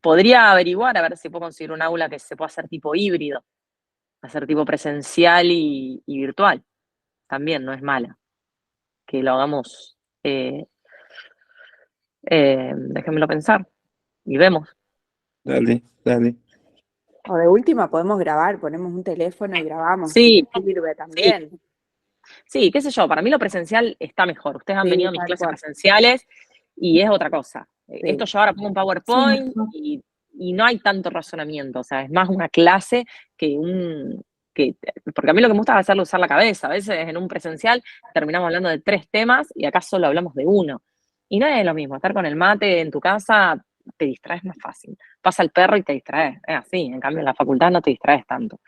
Podría averiguar a ver si puedo conseguir un aula que se pueda hacer tipo híbrido, hacer tipo presencial y virtual. También no es mala. Que lo hagamos, déjenmelo pensar y vemos. Dale, dale. O de última podemos grabar, ponemos un teléfono y grabamos. Sí, Sirve sí, también. sí, qué sé yo, para mí lo presencial está mejor. Ustedes han venido Sí, a mis tal clases cual. presenciales y es otra cosa. Esto Sí. yo ahora pongo un PowerPoint y no hay tanto razonamiento, o sea, es más una clase que porque a mí lo que me gusta es hacerlo usar la cabeza. A veces en un presencial terminamos hablando de 3 temas y acá solo hablamos de uno. Y no es lo mismo, estar con el mate en tu casa te distraes más fácil. Pasa el perro y te distraes, es así. En cambio en la facultad no te distraes tanto.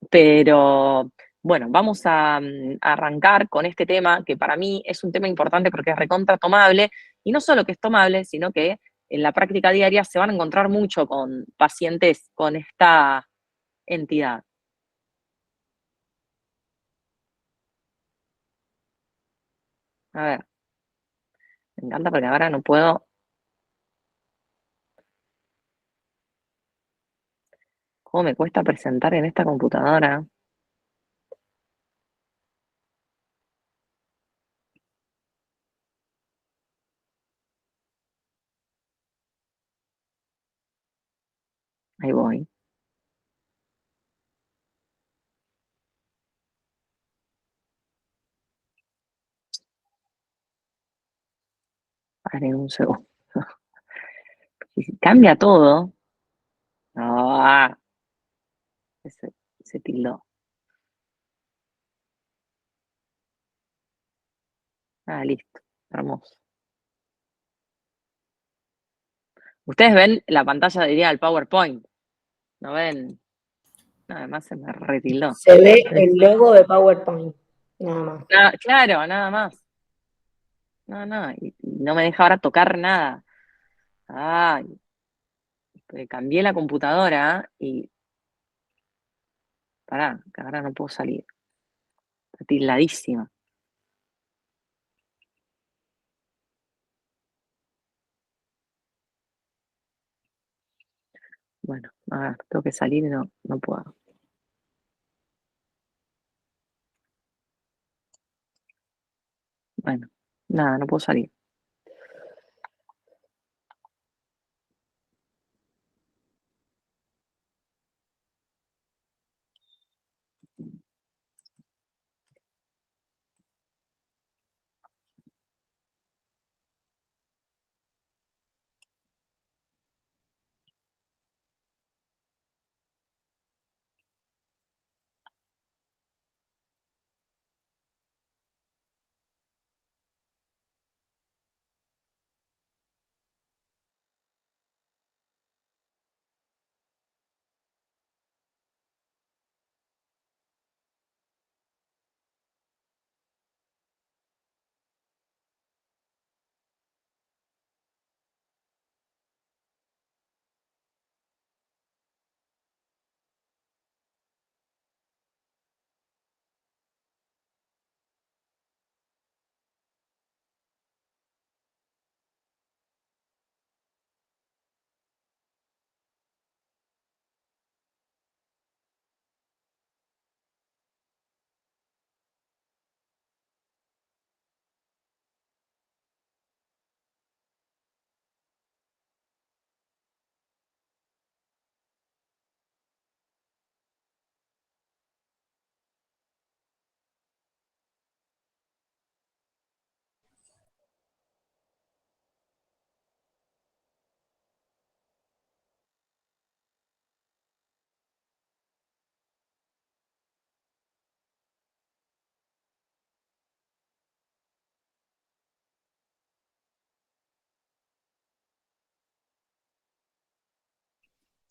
Pero bueno, vamos a arrancar con este tema que para mí es un tema importante porque es recontra tomable, y no solo que es tomable, sino que en la práctica diaria se van a encontrar mucho con pacientes con esta entidad. A ver, me encanta porque ahora no puedo. ¿Cómo me cuesta presentar en esta computadora? Ahí voy. Esperen un segundo. Si cambia todo. Ah, se tildó. Ah, listo. Hermoso. Ustedes ven la pantalla, diría, del PowerPoint. ¿No ven? No, además se me retildó. Se ve el logo de PowerPoint, nada más. Claro, nada más. No, no, y no me deja ahora tocar nada. Ay, cambié la computadora y. Pará, que ahora no puedo salir. Está tildadísima. Bueno, a ver, tengo que salir y no puedo. Bueno, nada, no puedo salir.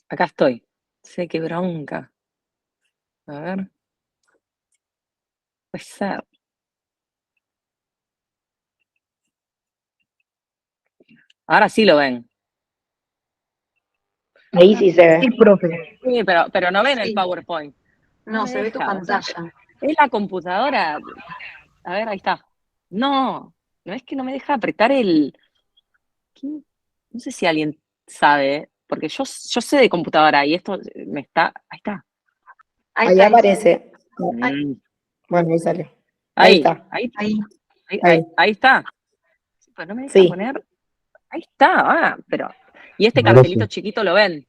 Acá estoy. Sé qué bronca. A ver. Puede ser. Ahora sí lo ven. Ahí sí se ve. Sí, profe. Sí, pero no ven el Sí. PowerPoint. No, me se ve tu deja, o sea, pantalla. es la computadora. A ver, ahí está. No, no es que no me deja apretar el. ¿Qué? no sé si alguien sabe, porque yo sé de computadora y esto me está, ahí está. Ahí aparece. Mm, Bueno, ahí sale. Ahí está. ahí está. Pero no me deja Sí. poner, ahí está, pero, y este No lo cartelito sé. chiquito lo ven,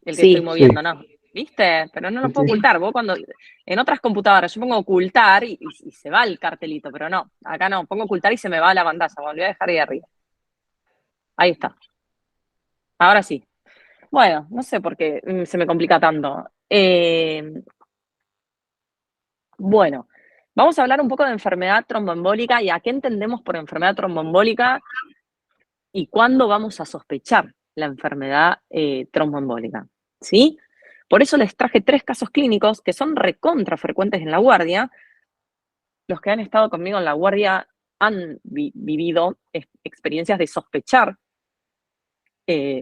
el que Sí. estoy moviendo, ¿no? ¿Viste? Pero no lo puedo Sí. ocultar. Vos cuando, en otras computadoras, yo pongo ocultar y se va el cartelito, pero no, acá no, pongo ocultar y se me va la pantalla, volví a dejar ahí arriba. Ahí está. Ahora sí. Bueno, no sé por qué se me complica tanto. Bueno, vamos a hablar un poco de enfermedad tromboembólica y a qué entendemos por enfermedad tromboembólica y cuándo vamos a sospechar la enfermedad tromboembólica, ¿sí? Por eso les traje 3 casos clínicos que son recontra frecuentes en la guardia. Los que han estado conmigo en la guardia han vivido experiencias de sospechar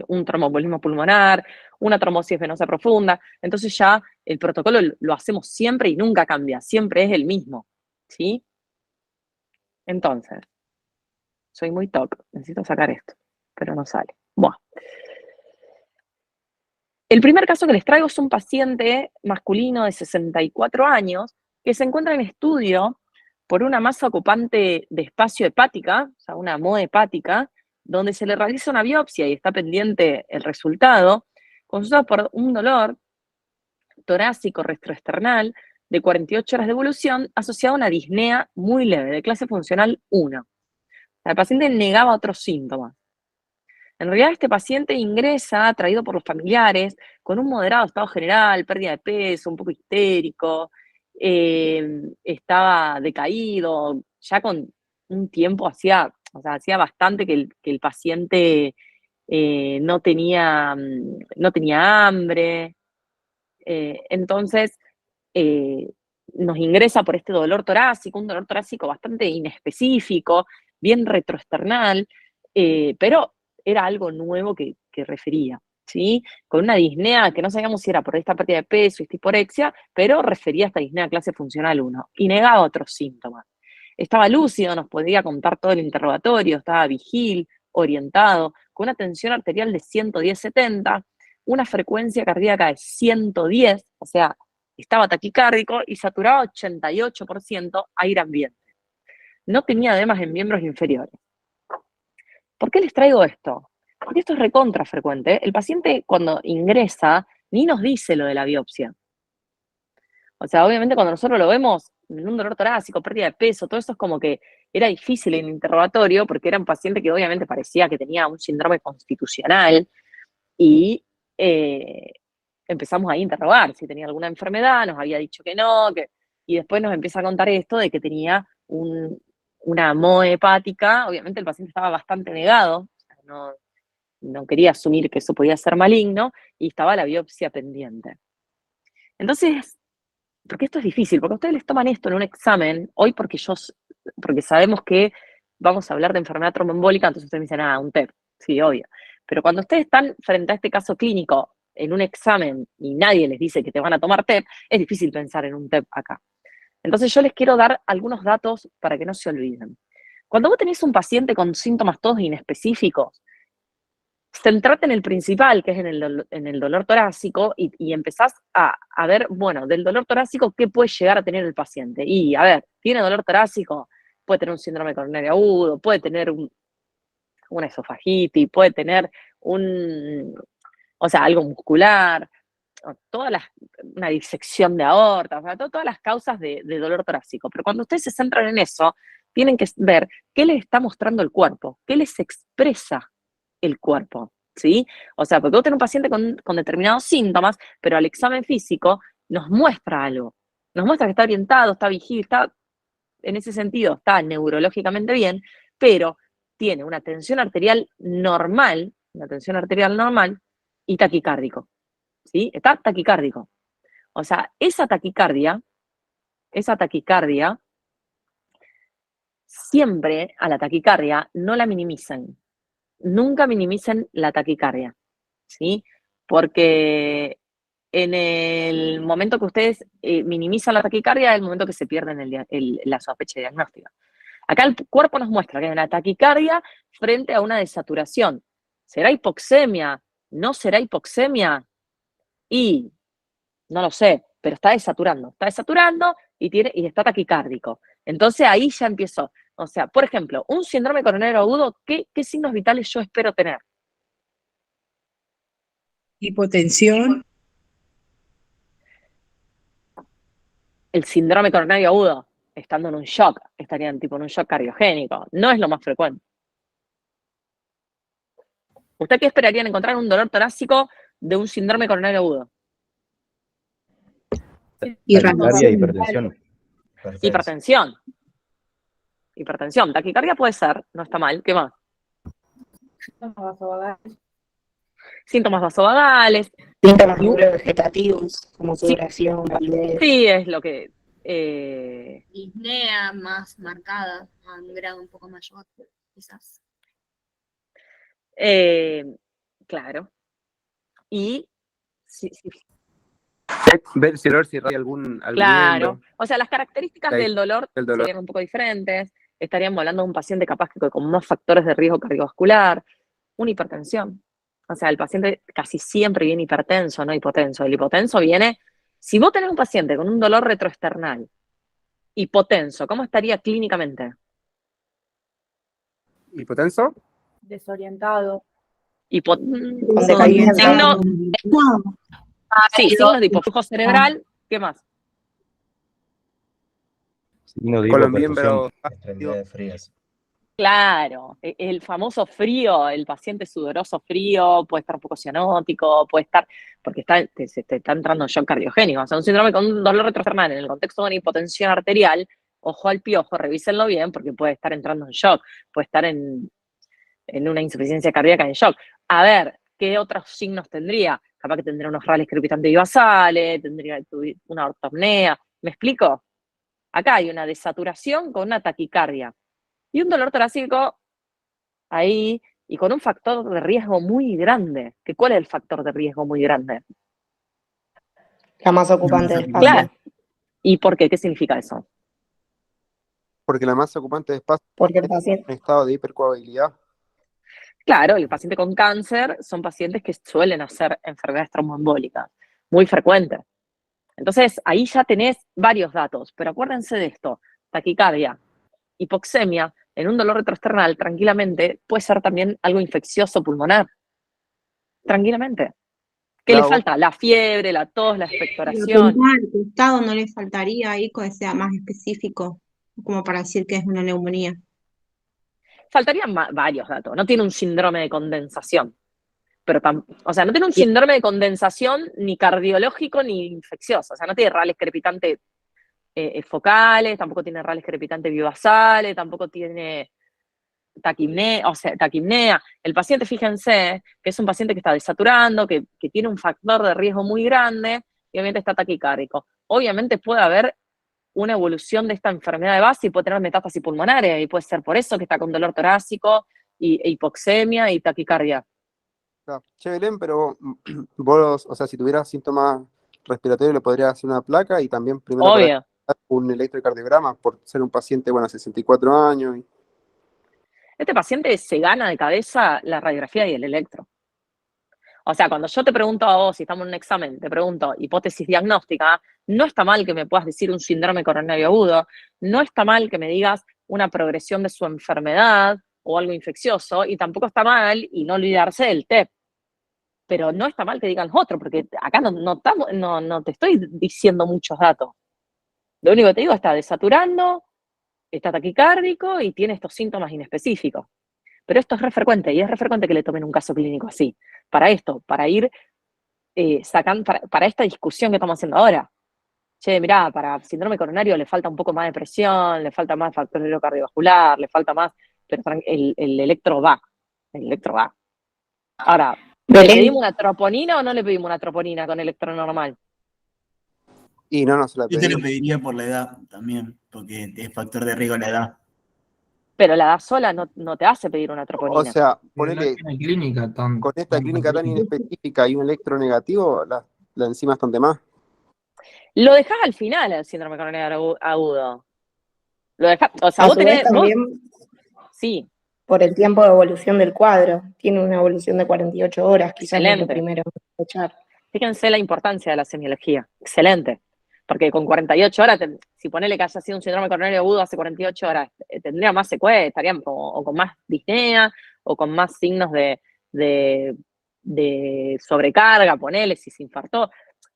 un tromboembolismo pulmonar, una trombosis venosa profunda. Entonces ya el protocolo lo hacemos siempre y nunca cambia, siempre es el mismo, ¿sí? Entonces, soy muy TOC, necesito sacar esto, pero no sale. Bueno. El primer caso que les traigo es un paciente masculino de 64 años que se encuentra en estudio por una masa ocupante de espacio hepática, o sea, una MOE hepática, donde se le realiza una biopsia y está pendiente el resultado, consultado por un dolor torácico retroesternal de 48 horas de evolución asociado a una disnea muy leve, de clase funcional 1. El paciente negaba otros síntomas. En realidad, este paciente ingresa atraído por los familiares con un moderado estado general, pérdida de peso, un poco histérico, estaba decaído, ya con un tiempo hacía bastante que el paciente no tenía hambre. Entonces, eh, nos ingresa por este dolor torácico, un dolor torácico bastante inespecífico, bien retroesternal, pero era algo nuevo que refería, ¿sí? Con una disnea que no sabíamos si era por esta pérdida de peso, esta hiporexia, pero refería a esta disnea clase funcional 1 y negaba otros síntomas. Estaba lúcido, nos podía contar todo el interrogatorio, estaba vigil, orientado, con una tensión arterial de 110/70, una frecuencia cardíaca de 110, o sea, estaba taquicárdico y saturaba 88% aire ambiente. No tenía edemas en miembros inferiores. ¿Por qué les traigo esto? Porque esto es recontra frecuente, ¿eh? El paciente cuando ingresa ni nos dice lo de la biopsia. O sea, obviamente cuando nosotros lo vemos en un dolor torácico, pérdida de peso, todo eso es como que era difícil en el interrogatorio porque era un paciente que obviamente parecía que tenía un síndrome constitucional y empezamos ahí a interrogar si tenía alguna enfermedad, nos había dicho que no, y después nos empieza a contar esto de que tenía una MOE hepática. Obviamente el paciente estaba bastante negado, no quería asumir que eso podía ser maligno, y estaba la biopsia pendiente. Entonces, porque esto es difícil, porque ustedes les toman esto en un examen, hoy porque sabemos que vamos a hablar de enfermedad tromboembólica, entonces ustedes me dicen, un TEP, sí, obvio. Pero cuando ustedes están frente a este caso clínico en un examen y nadie les dice que te van a tomar TEP, es difícil pensar en un TEP acá. Entonces yo les quiero dar algunos datos para que no se olviden. Cuando vos tenés un paciente con síntomas todos inespecíficos, centrate en el principal, que es en el dolor torácico, y empezás a ver, bueno, del dolor torácico, ¿qué puede llegar a tener el paciente? Y, a ver, tiene dolor torácico, puede tener un síndrome coronario agudo, puede tener una esofagitis, puede tener algo muscular, una disección de aorta, o sea, todas las causas de dolor torácico. Pero cuando ustedes se centran en eso, tienen que ver qué les está mostrando el cuerpo, qué les expresa el cuerpo, ¿sí? O sea, porque vos tenés un paciente con determinados síntomas, pero al examen físico nos muestra algo. Nos muestra que está orientado, está vigil, está, en ese sentido, está neurológicamente bien, pero tiene una tensión arterial normal, y taquicárdico, ¿sí? Está taquicárdico. O sea, esa taquicardia, siempre a la taquicardia no la minimicen. Nunca minimicen la taquicardia, ¿sí? Porque en el momento que ustedes minimizan la taquicardia es el momento que se pierden la sospecha diagnóstica. Acá el cuerpo nos muestra que hay una taquicardia frente a una desaturación. ¿Será hipoxemia? ¿No será hipoxemia? Y no lo sé, pero está desaturando y está taquicárdico. Entonces ahí ya empezó. O sea, por ejemplo, un síndrome coronario agudo, ¿qué signos vitales yo espero tener? Hipotensión. El síndrome coronario agudo, estando en un shock, estarían tipo en un shock cardiogénico. No es lo más frecuente. ¿Usted qué esperarían encontrar un dolor torácico de un síndrome coronario agudo? Taquicardia, hipertensión. Hipertensión. Taquicardia puede ser, no está mal. ¿Qué más? Síntomas vasovagales. Síntomas neurovegetativos, como sudoración, palidez. Sí, es lo que... Disnea más marcada, a un grado un poco mayor, quizás. Claro. Y... Sí. Ver si hay algún Claro. miembro. O sea, las características del dolor serían un poco diferentes. Estaríamos hablando de un paciente capaz que con más factores de riesgo cardiovascular, una hipertensión. O sea, el paciente casi siempre viene hipertenso, no hipotenso. El hipotenso viene, si vos tenés un paciente con un dolor retroesternal, hipotenso, ¿cómo estaría clínicamente? ¿Hipotenso? Desorientado. Signos de hipoflujo cerebral. ¿Qué más? Signo de Con los hipoperfusión. miembros. Extremidades frías. Claro, el famoso frío, el paciente sudoroso frío, puede estar un poco cianótico, puede estar, porque se te está entrando en shock cardiogénico. O sea, un síndrome con un dolor retroesternal en el contexto de una hipotensión arterial, ojo al piojo, revísenlo bien, porque puede estar entrando en shock, puede estar en una insuficiencia cardíaca en shock. A ver, ¿qué otros signos tendría? Capaz que tendría unos rales crepitantes y basales, tendría una ortopnea. ¿Me explico? Acá hay una desaturación con una taquicardia. Y un dolor torácico ahí, y con un factor de riesgo muy grande. ¿Cuál es el factor de riesgo muy grande? La masa ocupante del espacio. Claro. ¿Y por qué? ¿Qué significa eso? Porque la masa ocupante de espacio Porque el paciente... es un estado de hipercoagulabilidad. Claro, el paciente con cáncer son pacientes que suelen hacer enfermedades tromboembólicas, muy frecuentes. Entonces, ahí ya tenés varios datos, pero acuérdense de esto: taquicardia, hipoxemia, en un dolor retroesternal, tranquilamente, puede ser también algo infeccioso pulmonar. Tranquilamente. ¿Qué le falta? La fiebre, la tos, la expectoración. ¿Al costado no le faltaría ahí que sea más específico, como para decir que es una neumonía? Faltarían varios datos. No tiene un síndrome de condensación. Pero o sea, no tiene un síndrome de condensación ni cardiológico ni infeccioso. O sea, no tiene rales crepitantes focales, tampoco tiene rales crepitantes bivasales, tampoco tiene taquipnea. El paciente, fíjense, que es un paciente que está desaturando, que tiene un factor de riesgo muy grande y obviamente está taquicárdico. Obviamente puede haber una evolución de esta enfermedad de base y puede tener metástasis pulmonares, y puede ser por eso que está con dolor torácico, e hipoxemia y taquicardia. Claro. Che, Belén, pero vos, o sea, si tuvieras síntomas respiratorios, le podrías hacer una placa y también primero Obvio. un electrocardiograma por ser un paciente, bueno, 64 años. Este paciente se gana de cabeza la radiografía y el electro. O sea, cuando yo te pregunto a vos, si estamos en un examen, te pregunto hipótesis diagnóstica, no está mal que me puedas decir un síndrome coronario agudo, no está mal que me digas una progresión de su enfermedad o algo infeccioso, y tampoco está mal, y no olvidarse del TEP. Pero no está mal que digan otro, porque acá no te estoy diciendo muchos datos. Lo único que te digo, está desaturando, está taquicárdico y tiene estos síntomas inespecíficos. Pero esto es re frecuente, y es re frecuente que le tomen un caso clínico así. Para esto, para ir sacando, para esta discusión que estamos haciendo ahora. Che, mirá, para síndrome coronario le falta un poco más de presión, le falta más factor cardiovascular, le falta más, pero el electro va. El electro va. Ahora, ¿le pedimos una troponina o no le pedimos una troponina con electro normal? Y no se la Yo te pedí. lo pediría por la edad también, porque es factor de riesgo la edad. Pero la edad sola no te hace pedir una troponina. O sea, ponele, clínica con esta clínica tan inespecífica y un electro negativo, la enzima es bastante más. Lo dejás al final, el síndrome coronario agudo. Lo deja, o sea, A vos su vez tenés, vos, también sí, por el tiempo de evolución del cuadro. Tiene una evolución de 48 horas, quizás no es lo excelente. primero a aprovechar. Fíjense la importancia de la semiología. Excelente. Porque con 48 horas, si ponele que haya sido un síndrome coronario agudo hace 48 horas, tendría más secuelas, estarían o con más disnea, o con más signos de, de sobrecarga, ponele, si se infartó.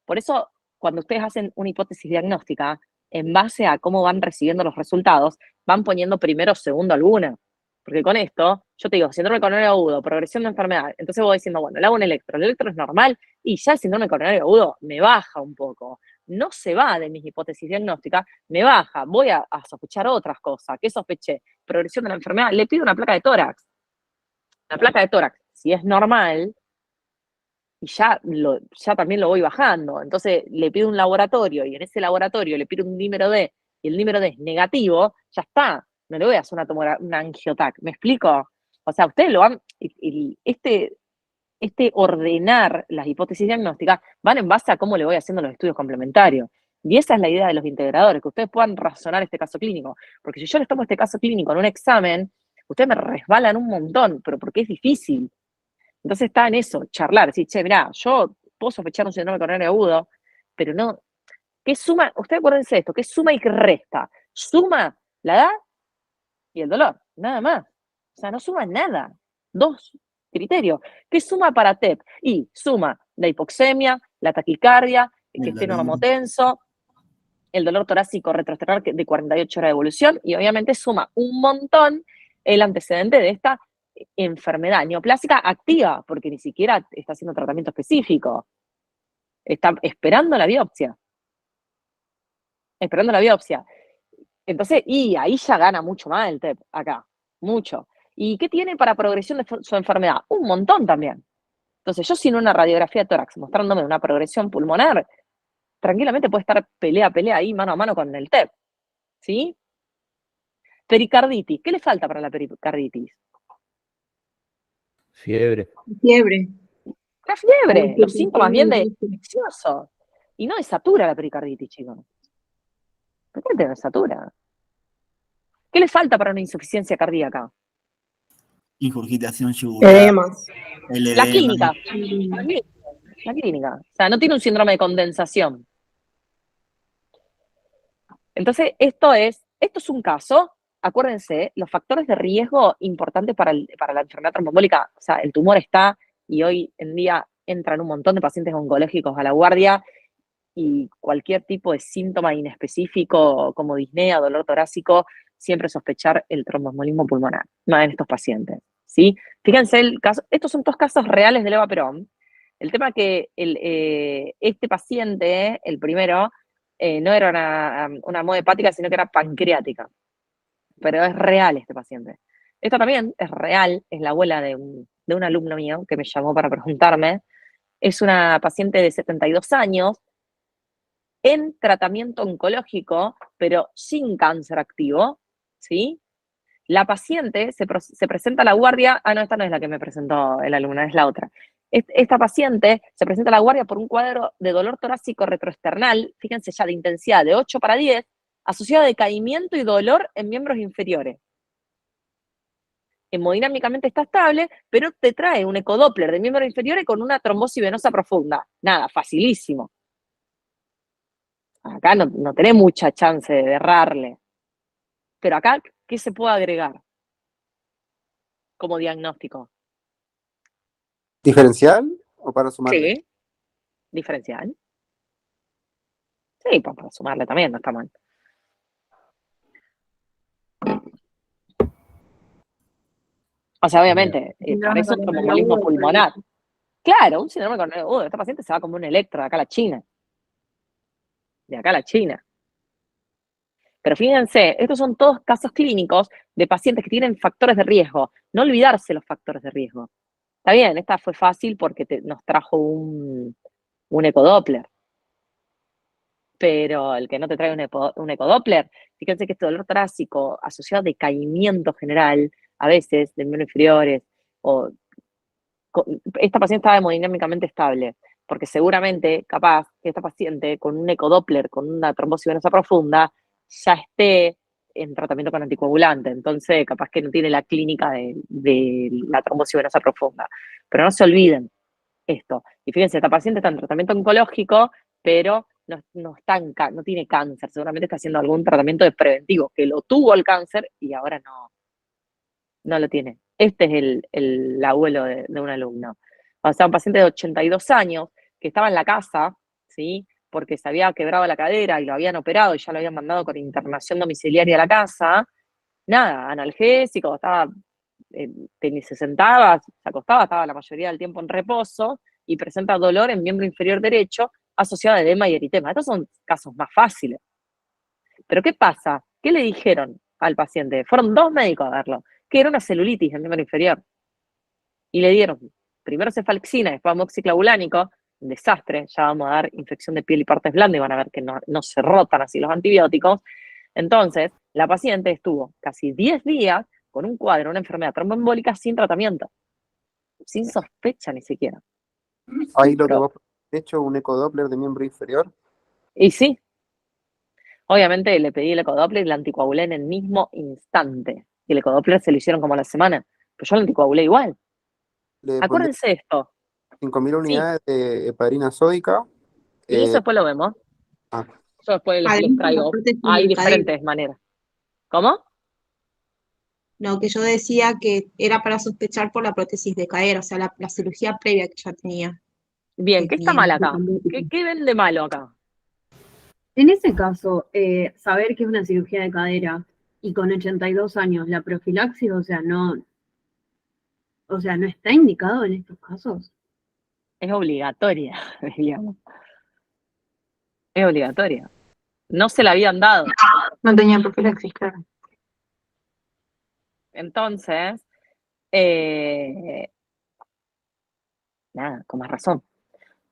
Por eso, cuando ustedes hacen una hipótesis diagnóstica, en base a cómo van recibiendo los resultados, van poniendo primero o segundo alguna. Porque con esto, yo te digo, síndrome coronario agudo, progresión de enfermedad. Entonces voy diciendo, bueno, le hago un electro. El electro es normal y ya el síndrome coronario agudo me baja un poco. No se va de mis hipótesis diagnósticas, me baja. Voy a sospechar otras cosas. ¿Qué sospeché? Progresión de la enfermedad. Le pido una placa de tórax. La placa de tórax, si es normal, y ya también lo voy bajando. Entonces le pido un laboratorio y en ese laboratorio le pido un dímero D y el dímero D es negativo, ya está. No le voy a hacer una angiotac. ¿Me explico? O sea, ustedes lo van. Este ordenar las hipótesis diagnósticas van en base a cómo le voy haciendo los estudios complementarios. Y esa es la idea de los integradores, que ustedes puedan razonar este caso clínico. Porque si yo les tomo este caso clínico en un examen, ustedes me resbalan un montón, pero porque es difícil. Entonces está en eso, charlar, decir, che, mirá, yo puedo sospechar un síndrome coronario agudo, pero no. ¿Qué suma? Ustedes acuérdense de esto, ¿qué suma y qué resta? Suma la edad y el dolor, nada más. O sea, no suma nada. Dos criterios. ¿Qué suma para TEP? Y suma la hipoxemia, la taquicardia, que esté normotenso, el dolor torácico retroesternal de 48 horas de evolución, y obviamente suma un montón el antecedente de esta enfermedad neoplásica activa, porque ni siquiera está haciendo tratamiento específico. Está esperando la biopsia. Esperando la biopsia. Entonces, y ahí ya gana mucho más el TEP, acá. Mucho. ¿Y qué tiene para progresión de su enfermedad? Un montón también. Entonces, yo sin una radiografía de tórax mostrándome una progresión pulmonar, tranquilamente puede estar pelea ahí mano a mano con el TEP. ¿Sí? Pericarditis. ¿Qué le falta para la pericarditis? Fiebre. Fiebre. La fiebre, los síntomas bien de Fiebre. infeccioso. Y no desatura la pericarditis, chicos. ¿Por qué te desatura? ¿Qué le falta para una insuficiencia cardíaca? Ingurgitación yugular, Edemas. el La edema. clínica. La clínica. O sea, no tiene un síndrome de condensación. Entonces, esto es un caso. Acuérdense, los factores de riesgo importantes para la enfermedad tromboembólica, o sea, el tumor está, y hoy en día entran un montón de pacientes oncológicos a la guardia, y cualquier tipo de síntoma inespecífico como disnea, dolor torácico, siempre sospechar el tromboembolismo pulmonar, más en estos pacientes, ¿sí? Fíjense el caso, estos son dos casos reales de levaperón. El tema que este paciente, el primero, no era una moda hepática, sino que era pancreática. Pero es real este paciente. Esto también es real, es la abuela de un alumno mío que me llamó para preguntarme. Es una paciente de 72 años, en tratamiento oncológico, pero sin cáncer activo, ¿sí? La paciente se presenta a la guardia, no, esta no es la que me presentó el alumno, es la otra. Esta paciente se presenta a la guardia por un cuadro de dolor torácico retroesternal, fíjense ya de intensidad de 8/10, asociado a decaimiento y dolor en miembros inferiores. Hemodinámicamente está estable, pero te trae un ecodoppler de miembros inferiores con una trombosis venosa profunda. Nada, facilísimo. Acá no tenés mucha chance de errarle. Pero acá, ¿qué se puede agregar como diagnóstico? ¿Diferencial o para sumarle? Sí, diferencial. Sí, pues para sumarle también, no está mal. O sea, obviamente, parece un tromboembolismo pulmonar. Claro, un síndrome coronario agudo. Esta paciente se va como un electro de acá a la China. De acá a la China. Pero fíjense, estos son todos casos clínicos de pacientes que tienen factores de riesgo. No olvidarse los factores de riesgo. Está bien, esta fue fácil porque nos trajo un ecodoppler. Pero el que no te trae un ecodoppler, fíjense que este dolor torácico asociado a decaimiento general, a veces de miembros inferiores, esta paciente estaba hemodinámicamente estable, porque seguramente, capaz, que esta paciente con un ecodoppler, con una trombosis venosa profunda, ya esté en tratamiento con anticoagulante, entonces capaz que no tiene la clínica de la trombosis venosa profunda. Pero no se olviden esto. Y fíjense, esta paciente está en tratamiento oncológico, pero no tiene cáncer, seguramente está haciendo algún tratamiento de preventivo, que lo tuvo el cáncer y ahora no lo tiene. Este es el abuelo de un alumno. O sea, un paciente de 82 años que estaba en la casa, ¿sí? Porque se había quebrado la cadera y lo habían operado y ya lo habían mandado con internación domiciliaria a la casa. Nada, analgésico, se sentaba, se acostaba, estaba la mayoría del tiempo en reposo y presenta dolor en miembro inferior derecho asociado a edema y eritema. Estos son casos más fáciles. Pero ¿qué pasa? ¿Qué le dijeron al paciente? Fueron 2 médicos a verlo, que era una celulitis en miembro inferior. Y le dieron primero cefalexina, después amoxiclavulánico, un desastre, ya vamos a dar infección de piel y partes blandas y van a ver que no se rotan así los antibióticos. Entonces, la paciente estuvo casi 10 días con un cuadro, una enfermedad tromboembólica sin tratamiento, sin sospecha ni siquiera. Ahí lo que Pero- vos has hecho, un ecodoppler de miembro inferior. Y sí, obviamente le pedí el ecodoppler y la anticoagulé en el mismo instante. Y el ecodoppler se lo hicieron como a la semana, pero yo la anticoagulé igual. Le pondría Acuérdense esto. 5.000 unidades de heparina sódica. Y eso eh, después lo vemos. ah, Yo después les Además de la traigo. prótesis Hay de cadera. diferentes maneras. ¿Cómo? No, que yo decía que era para sospechar por la prótesis de cadera, o sea, la cirugía previa que ya tenía. Bien, Que ¿qué está tenía mal acá? trombosis. ¿Qué ven de malo acá? En ese caso, saber que es una cirugía de cadera y con 82 años, la profilaxis, o sea, no está indicado en estos casos. Es obligatoria, digamos. Es obligatoria. No se la habían dado. No tenía profilaxis, claro. Entonces, nada, con más razón.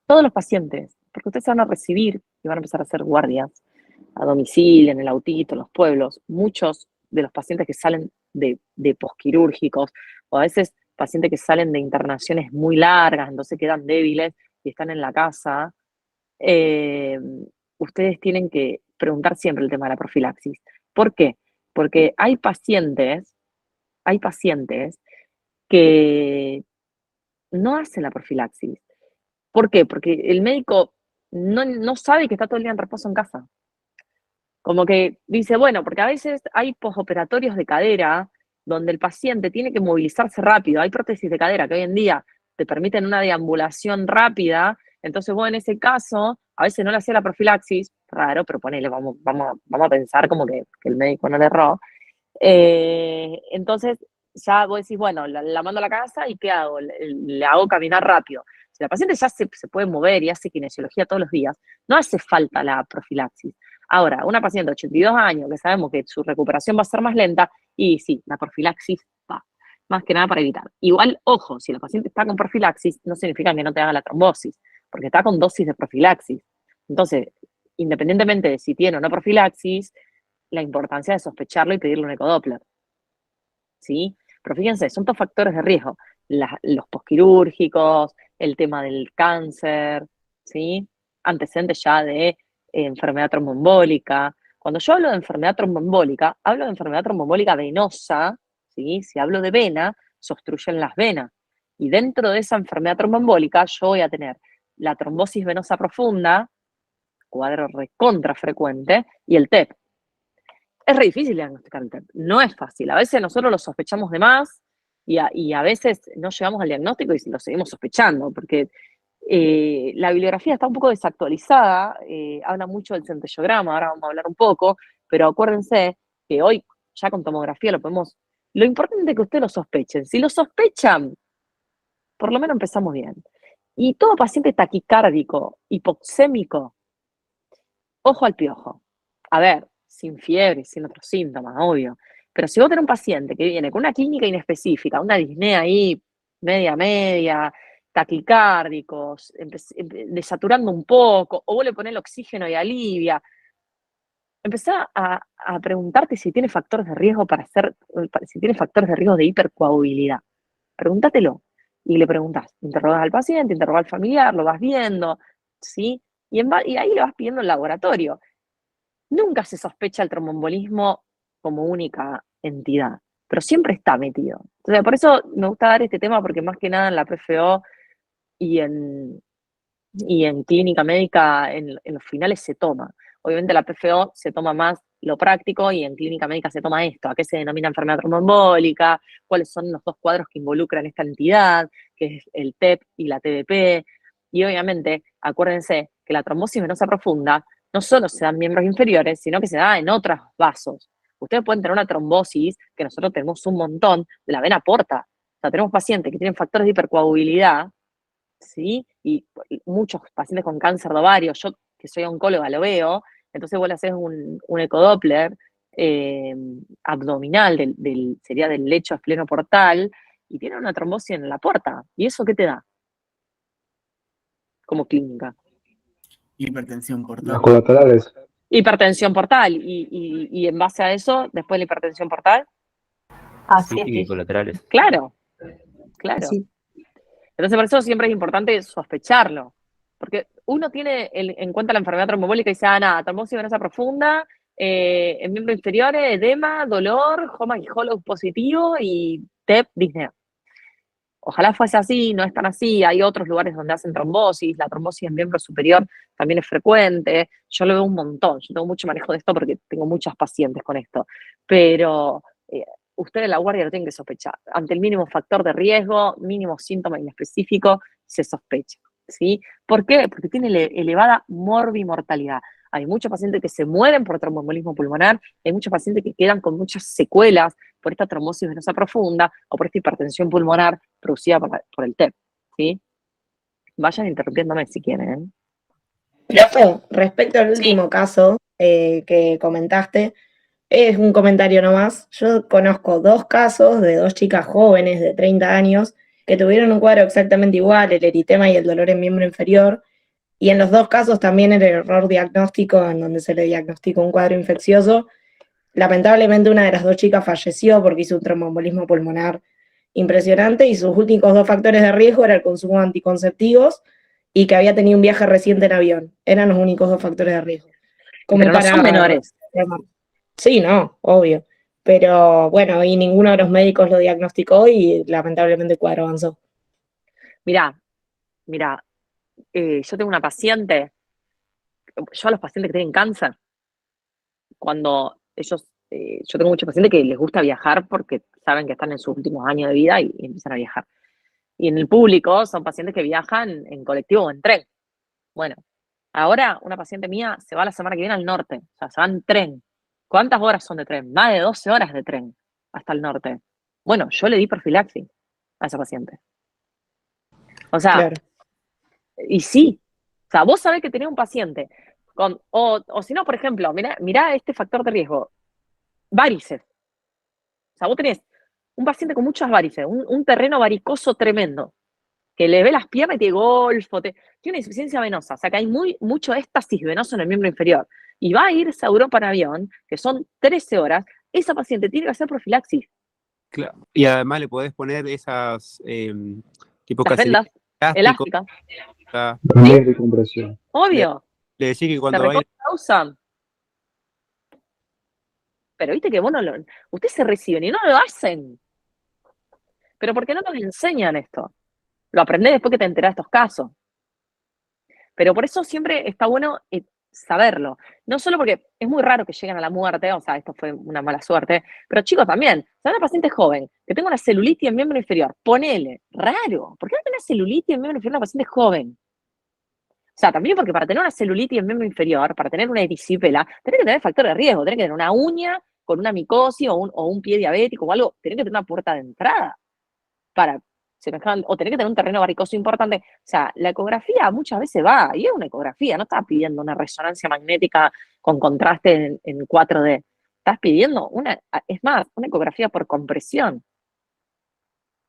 Todos los pacientes, porque ustedes se van a recibir y van a empezar a hacer guardias a domicilio, en el autito, en los pueblos, muchos de los pacientes que salen de posquirúrgicos, o a veces pacientes que salen de internaciones muy largas, entonces quedan débiles y están en la casa, ustedes tienen que preguntar siempre el tema de la profilaxis. ¿Por qué? Porque hay pacientes que no hacen la profilaxis. ¿Por qué? Porque el médico no sabe que está todo el día en reposo en casa. Como que dice, bueno, porque a veces hay posoperatorios de cadera donde el paciente tiene que movilizarse rápido. Hay prótesis de cadera que hoy en día te permiten una deambulación rápida. Entonces vos en ese caso, a veces no le hacía la profilaxis, raro, pero ponele, vamos a pensar como que el médico no le erró. Entonces ya vos decís, bueno, la mando a la casa y ¿qué hago? Le hago caminar rápido. Si la paciente ya se puede mover y hace kinesiología todos los días, no hace falta la profilaxis. Ahora, una paciente de 82 años que sabemos que su recuperación va a ser más lenta, y sí, la profilaxis va, más que nada para evitar. Igual, ojo, si la paciente está con profilaxis, no significa que no te haga la trombosis, porque está con dosis de profilaxis. Entonces, independientemente de si tiene o no profilaxis, la importancia de sospecharlo y pedirle un ecodoppler, ¿sí? Pero fíjense, son 2 factores de riesgo, los posquirúrgicos, el tema del cáncer, ¿sí? Antecedentes ya de enfermedad tromboembólica. Cuando yo hablo de enfermedad tromboembólica, hablo de enfermedad tromboembólica venosa, ¿sí? Si hablo de vena, se obstruyen las venas. Y dentro de esa enfermedad tromboembólica yo voy a tener la trombosis venosa profunda, cuadro recontra frecuente, y el TEP. Es re difícil diagnosticar el TEP, no es fácil. A veces nosotros lo sospechamos de más y a veces no llegamos al diagnóstico y lo seguimos sospechando, porque la bibliografía está un poco desactualizada, habla mucho del centellograma, ahora vamos a hablar un poco, pero acuérdense que hoy ya con tomografía lo podemos. Lo importante es que ustedes lo sospechen. Si lo sospechan, por lo menos empezamos bien. Y todo paciente taquicárdico, hipoxémico, ojo al piojo. A ver, sin fiebre, sin otros síntomas, obvio. Pero si vos tenés un paciente que viene con una clínica inespecífica, una disnea ahí, media, taquicárdicos, desaturando un poco, o vos le ponés el oxígeno y alivia, empezá a preguntarte si tiene factores de riesgo si tiene factores de riesgo de hipercoagulabilidad. Pregúntatelo. Y le preguntás, interrogás al paciente, interrogás al familiar, lo vas viendo, ¿sí? Y ahí le vas pidiendo el laboratorio. Nunca se sospecha el tromboembolismo como única entidad, pero siempre está metido. Entonces, por eso me gusta dar este tema, porque más que nada en la PFO y en clínica médica, en los finales se toma. Obviamente la PFO se toma más lo práctico y en clínica médica se toma esto, a qué se denomina enfermedad tromboembólica, cuáles son los dos cuadros que involucran esta entidad, que es el TEP y la TDP. Y obviamente, acuérdense que la trombosis venosa profunda no solo se da en miembros inferiores, sino que se da en otros vasos. Ustedes pueden tener una trombosis, que nosotros tenemos un montón, de la vena porta. O sea, tenemos pacientes que tienen factores de hipercoagulabilidad, ¿sí? Y muchos pacientes con cáncer de ovario, yo que soy oncóloga lo veo, entonces vos le haces un ecodoppler abdominal, sería del lecho esplenoportal, y tiene una trombosis en la porta. ¿Y eso qué te da? Como clínica. Hipertensión Los portal. colaterales. Hipertensión portal, y en base a eso, después de la hipertensión portal, Sí, colaterales. claro, claro. Sí. Entonces, por eso siempre es importante sospecharlo. Porque uno tiene en cuenta la enfermedad tromboembólica y dice, nada, trombosis venosa profunda, en miembros inferiores, edema, dolor, Hollow positivo y TEP, disnea. Ojalá fuese así, no es tan así. Hay otros lugares donde hacen trombosis, la trombosis en miembro superior también es frecuente. Yo lo veo un montón, yo tengo mucho manejo de esto porque tengo muchas pacientes con esto. Pero ustedes en la guardia lo tienen que sospechar. Ante el mínimo factor de riesgo, mínimo síntoma inespecífico, se sospecha, ¿sí? ¿Por qué? Porque tiene elevada morbimortalidad. Hay muchos pacientes que se mueren por tromboembolismo pulmonar, hay muchos pacientes que quedan con muchas secuelas por esta trombosis venosa profunda o por esta hipertensión pulmonar producida por el TEP, ¿sí? Vayan interrumpiéndome si quieren, Profe, respecto al Sí. último caso que comentaste, es un comentario nomás. Yo conozco 2 casos de 2 chicas jóvenes de 30 años que tuvieron un cuadro exactamente igual, el eritema y el dolor en miembro inferior, y en los 2 casos también el error diagnóstico en donde se le diagnosticó un cuadro infeccioso. Lamentablemente una de las 2 chicas falleció porque hizo un tromboembolismo pulmonar impresionante y sus únicos 2 factores de riesgo era el consumo de anticonceptivos y que había tenido un viaje reciente en avión. Eran los únicos 2 factores de riesgo. Como pero no son menores. Sí, no, obvio. Pero bueno, y ninguno de los médicos lo diagnosticó y lamentablemente el cuadro avanzó. Mirá, yo tengo una paciente, yo a los pacientes que tienen cáncer, cuando ellos, yo tengo muchos pacientes que les gusta viajar porque saben que están en sus últimos años de vida y empiezan a viajar. Y en el público son pacientes que viajan en colectivo o en tren. Bueno, ahora una paciente mía se va la semana que viene al norte, o sea, se va en tren. ¿Cuántas horas son de tren? Más de 12 horas de tren hasta el norte. Bueno, yo le di profilaxis a esa paciente. O sea, Claro. y sí, o sea, vos sabés que tenés un paciente con, o si no, por ejemplo, mirá este factor de riesgo, varices. O sea, vos tenés un paciente con muchas varices, un terreno varicoso tremendo, que le ve las piernas y tiene golfo, tiene una insuficiencia venosa, o sea que hay mucho éxtasis venoso en el miembro inferior. Y va a irse a Europa en avión, que son 13 horas, esa paciente tiene que hacer profilaxis. Claro. Y además le podés poner esas tipo Las caserías vendas elásticos. elásticas, También de compresión. obvio, Le decís que se cuando vaya. recontra usan. Pero viste que vos ustedes se reciben y no lo hacen. Pero ¿por qué no nos enseñan esto? Lo aprendés después que te enterás de estos casos. Pero por eso siempre está bueno saberlo. No solo porque es muy raro que lleguen a la muerte, o sea, esto fue una mala suerte, pero chicos también, si una paciente joven que tenga una celulitis en miembro inferior, ponele, raro, ¿por qué no tener celulitis en miembro inferior una paciente joven? O sea, también porque para tener una celulitis en miembro inferior, para tener una erisipela, tenés que tener factor de riesgo, tenés que tener una uña con una micosis o un pie diabético o algo, tenés que tener una puerta de entrada para semejante, o tener que tener un terreno varicoso importante. O sea, la ecografía muchas veces va, y es una ecografía, no estás pidiendo una resonancia magnética con contraste en 4D. Estás pidiendo es más, una ecografía por compresión.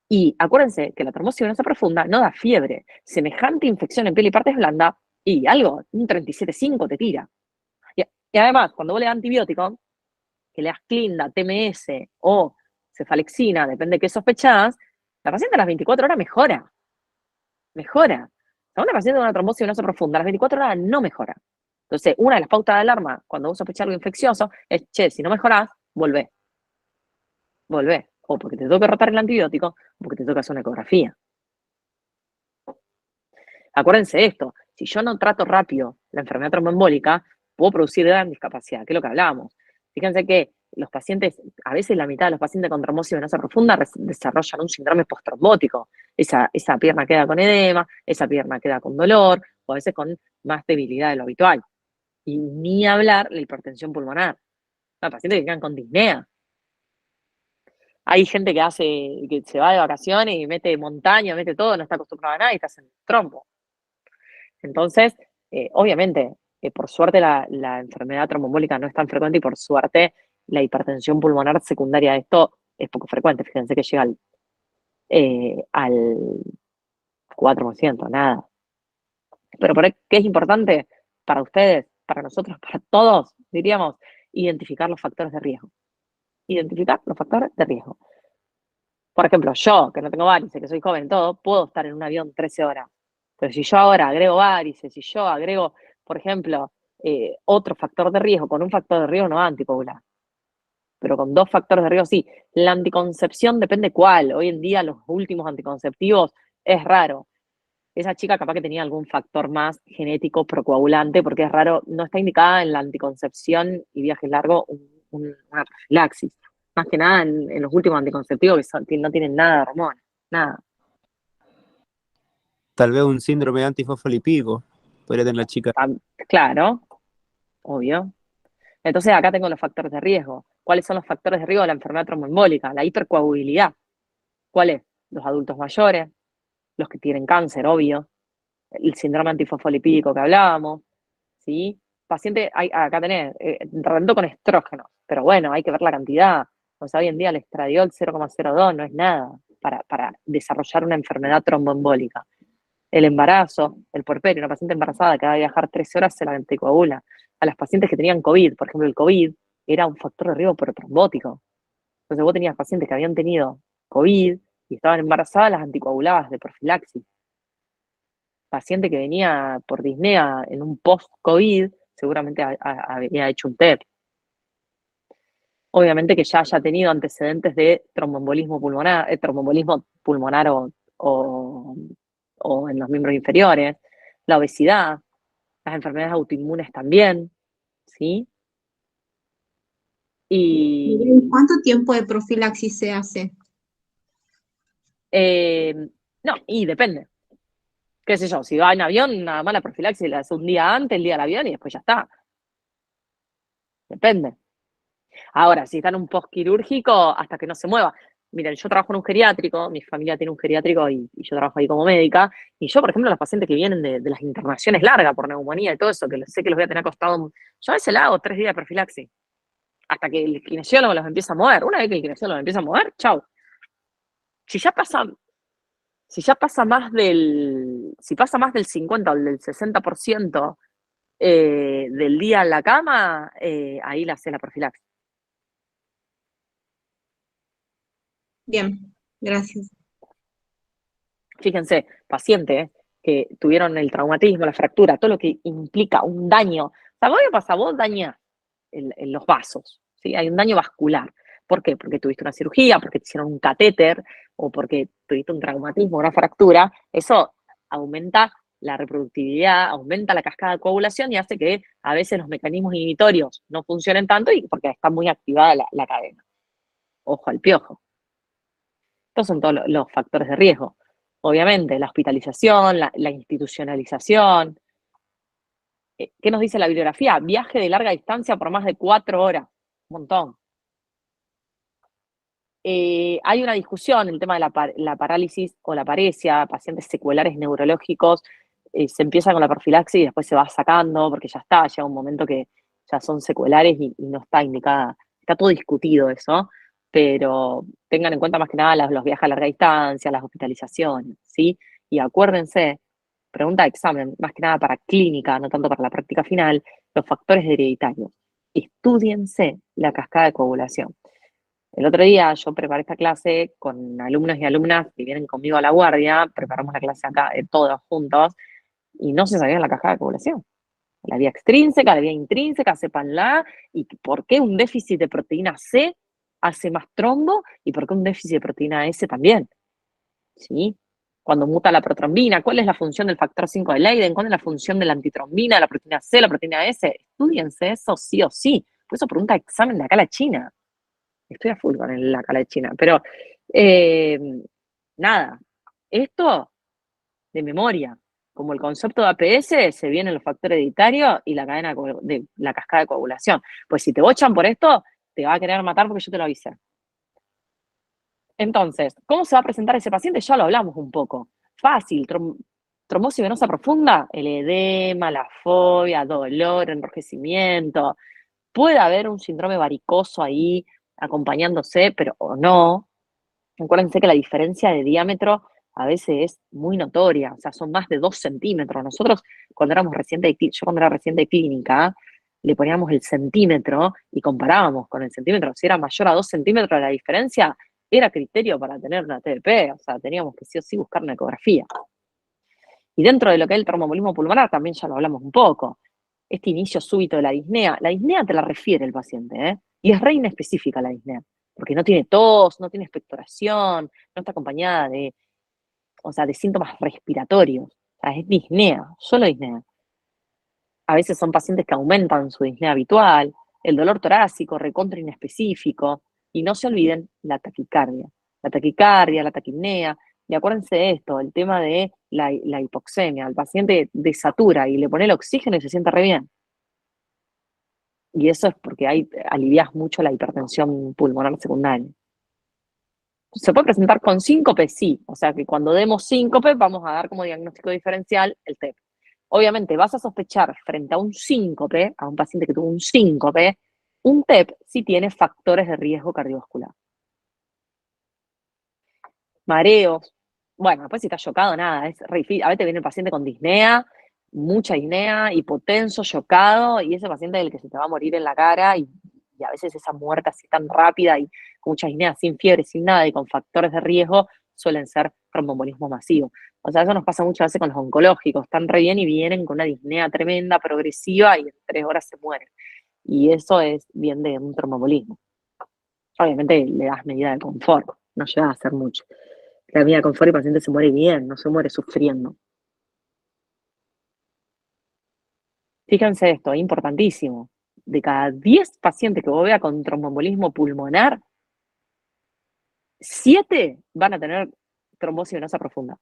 Y acuérdense que la trombosis venosa profunda no da fiebre. Semejante infección en piel y partes blandas, y algo, un 37,5 te tira. Y además, cuando vos le das antibiótico, que le das Clinda, TMS o cefalexina, depende de qué sospechás, la paciente a las 24 horas mejora. Mejora. O sea, una paciente con una trombosis venosa profunda a las 24 horas no mejora. Entonces, una de las pautas de alarma cuando vos sospechás algo infeccioso es, che, si no mejorás, volvé. O porque te toca rotar el antibiótico, o porque te toca hacer una ecografía. Acuérdense de esto, si yo no trato rápido la enfermedad tromboembólica, puedo producir gran discapacidad, que es lo que hablábamos. Fíjense que los pacientes, a veces la mitad de los pacientes con trombosis venosa profunda desarrollan un síndrome postrombótico. Esa pierna queda con edema, esa pierna queda con dolor, o a veces con más debilidad de lo habitual. Y ni hablar la hipertensión pulmonar. Hay pacientes que quedan con disnea. Hay gente que se va de vacaciones y mete montaña, mete todo, no está acostumbrado a nada y está haciendo trombo. Entonces, obviamente, por suerte la enfermedad tromboembólica no es tan frecuente y por suerte la hipertensión pulmonar secundaria de esto es poco frecuente. Fíjense que llega al 4%, nada. Pero por ahí, ¿qué es importante para ustedes, para nosotros, para todos? Diríamos, identificar los factores de riesgo. Identificar los factores de riesgo. Por ejemplo, yo, que no tengo varices, que soy joven, todo, puedo estar en un avión 13 horas. Pero si yo ahora agrego varices, si yo agrego, por ejemplo, otro factor de riesgo, con un factor de riesgo no va a anticoagular. Pero con 2 factores de riesgo sí. La anticoncepción depende cuál. Hoy en día los últimos anticonceptivos es raro. Esa chica capaz que tenía algún factor más genético procoagulante, porque es raro, no está indicada en la anticoncepción y viaje largo una profilaxis. Más que nada en los últimos anticonceptivos que no tienen nada de hormonas, nada. Tal vez un síndrome antifosfolipídico podría tener la chica. Claro, obvio. Entonces acá tengo los factores de riesgo. ¿Cuáles son los factores de riesgo de la enfermedad tromboembólica? La hipercoagulabilidad. ¿Cuál es? Los adultos mayores, los que tienen cáncer, obvio, el síndrome antifosfolipídico que hablábamos, ¿sí? Paciente, acá tenés, tratamiento con estrógenos, pero bueno, hay que ver la cantidad. O sea, hoy en día el estradiol 0,02 no es nada para desarrollar una enfermedad tromboembólica. El embarazo, el puerperio, una paciente embarazada que va a viajar 13 horas se la anticoagula. A las pacientes que tenían COVID, por ejemplo, el COVID era un factor de riesgo protrombótico. Entonces vos tenías pacientes que habían tenido COVID y estaban embarazadas, las anticoagulabas de profilaxis. Paciente que venía por disnea en un post-COVID, seguramente había hecho un TEP. Obviamente que ya haya tenido antecedentes de tromboembolismo pulmonar o en los miembros inferiores, la obesidad, las enfermedades autoinmunes también, ¿sí? Y ¿cuánto tiempo de profilaxis se hace? no, y depende. Qué sé yo, si va en avión, nada más la profilaxis la hace un día antes, el día del avión, y después ya está. Depende. Ahora, si está en un postquirúrgico, hasta que no se mueva. Miren, yo trabajo en un geriátrico, mi familia tiene un geriátrico y yo trabajo ahí como médica, y yo, por ejemplo, los pacientes que vienen de las internaciones largas por neumonía y todo eso, que sé que los voy a tener acostado, yo a veces le hago 3 días de profilaxis, hasta que el kinesiólogo los empieza a mover. Una vez que el kinesiólogo los empieza a mover, chau. Si pasa más del 50 o del 60% del día en la cama, ahí la hace la profilaxis. Bien, gracias. Fíjense, pacientes que tuvieron el traumatismo, la fractura, todo lo que implica un daño. O sea, ¿qué pasa? Vos dañás en los vasos, ¿sí? Hay un daño vascular. ¿Por qué? Porque tuviste una cirugía, porque te hicieron un catéter, o porque tuviste un traumatismo, una fractura. Eso aumenta la reproductividad, aumenta la cascada de coagulación y hace que a veces los mecanismos inhibitorios no funcionen tanto y porque está muy activada la cadena. Ojo al piojo. Estos son todos los factores de riesgo. Obviamente, la hospitalización, la institucionalización. ¿Qué nos dice la bibliografía? Viaje de larga distancia por más de 4 horas. Un montón. Hay una discusión, el tema de la parálisis o la paresia, pacientes secuelares neurológicos, se empieza con la profilaxis y después se va sacando porque ya está, llega un momento que ya son secuelares y no está indicada. Está todo discutido eso, pero tengan en cuenta más que nada los viajes a larga distancia, las hospitalizaciones, ¿sí? Y acuérdense, pregunta de examen, más que nada para clínica, no tanto para la práctica final, los factores hereditarios. Estudiense la cascada de coagulación. El otro día yo preparé esta clase con alumnos y alumnas que vienen conmigo a la guardia, preparamos la clase acá todos juntos, y no se sabían la cascada de coagulación. La vía extrínseca, la vía intrínseca, sépanla, y por qué un déficit de proteína C hace más trombo y por qué un déficit de proteína S también, ¿sí? Cuando muta la protrombina, ¿cuál es la función del factor 5 de Leiden? ¿Cuál es la función de la antitrombina, de la proteína C, la proteína S? Estudiense eso sí o sí. Por eso pregunta examen de acá a la China. Estoy a full con la cala de China, pero nada, esto de memoria, como el concepto de APS, se vienen los factores hereditarios y la cadena de la cascada de coagulación. Pues si te bochan por esto, te va a querer matar porque yo te lo avisé. Entonces, ¿cómo se va a presentar ese paciente? Ya lo hablamos un poco. Fácil, trombosis venosa profunda, el edema, la fobia, dolor, enrojecimiento. Puede haber un síndrome varicoso ahí acompañándose, pero o no. Acuérdense que la diferencia de diámetro a veces es muy notoria, o sea, son más de 2 centímetros. Nosotros, cuando éramos yo cuando era residente de clínica, le poníamos el centímetro y comparábamos con el centímetro. Si era mayor a 2 centímetros la diferencia, era criterio para tener una TBP, o sea, teníamos que sí o sí buscar una ecografía. Y dentro de lo que es el tromboembolismo pulmonar, también ya lo hablamos un poco. Este inicio súbito de la disnea te la refiere el paciente, ¿eh? Y es re inespecífica la disnea, porque no tiene tos, no tiene expectoración, no está acompañada de síntomas respiratorios. O sea, es disnea, solo disnea. A veces son pacientes que aumentan su disnea habitual, el dolor torácico, recontra inespecífico, y no se olviden la taquicardia, la taquipnea. Y acuérdense de esto, el tema de la hipoxemia. El paciente desatura y le pone el oxígeno y se siente re bien. Y eso es porque alivias mucho la hipertensión pulmonar secundaria. ¿Se puede presentar con síncope? Sí. O sea que cuando demos síncope vamos a dar como diagnóstico diferencial el TEP. Obviamente vas a sospechar frente a un síncope, a un paciente que tuvo un síncope, un TEP si tiene factores de riesgo cardiovascular. Mareos. Bueno, después si está chocado, nada, es re difícil. A veces viene el paciente con disnea, mucha disnea, hipotenso, chocado, y ese paciente es el que se te va a morir en la cara, y a veces esa muerte así tan rápida y con mucha disnea, sin fiebre, sin nada, y con factores de riesgo, suelen ser tromboembolismo masivo. O sea, eso nos pasa muchas veces con los oncológicos, están re bien y vienen con una disnea tremenda, progresiva, y en 3 horas se mueren. Y eso es bien de un tromboembolismo. Obviamente le das medida de confort, no llega a hacer mucho. La medida de confort y el paciente se muere bien, no se muere sufriendo. Fíjense esto, es importantísimo. De cada 10 pacientes que vos veas con tromboembolismo pulmonar, 7 van a tener trombosis venosa profunda.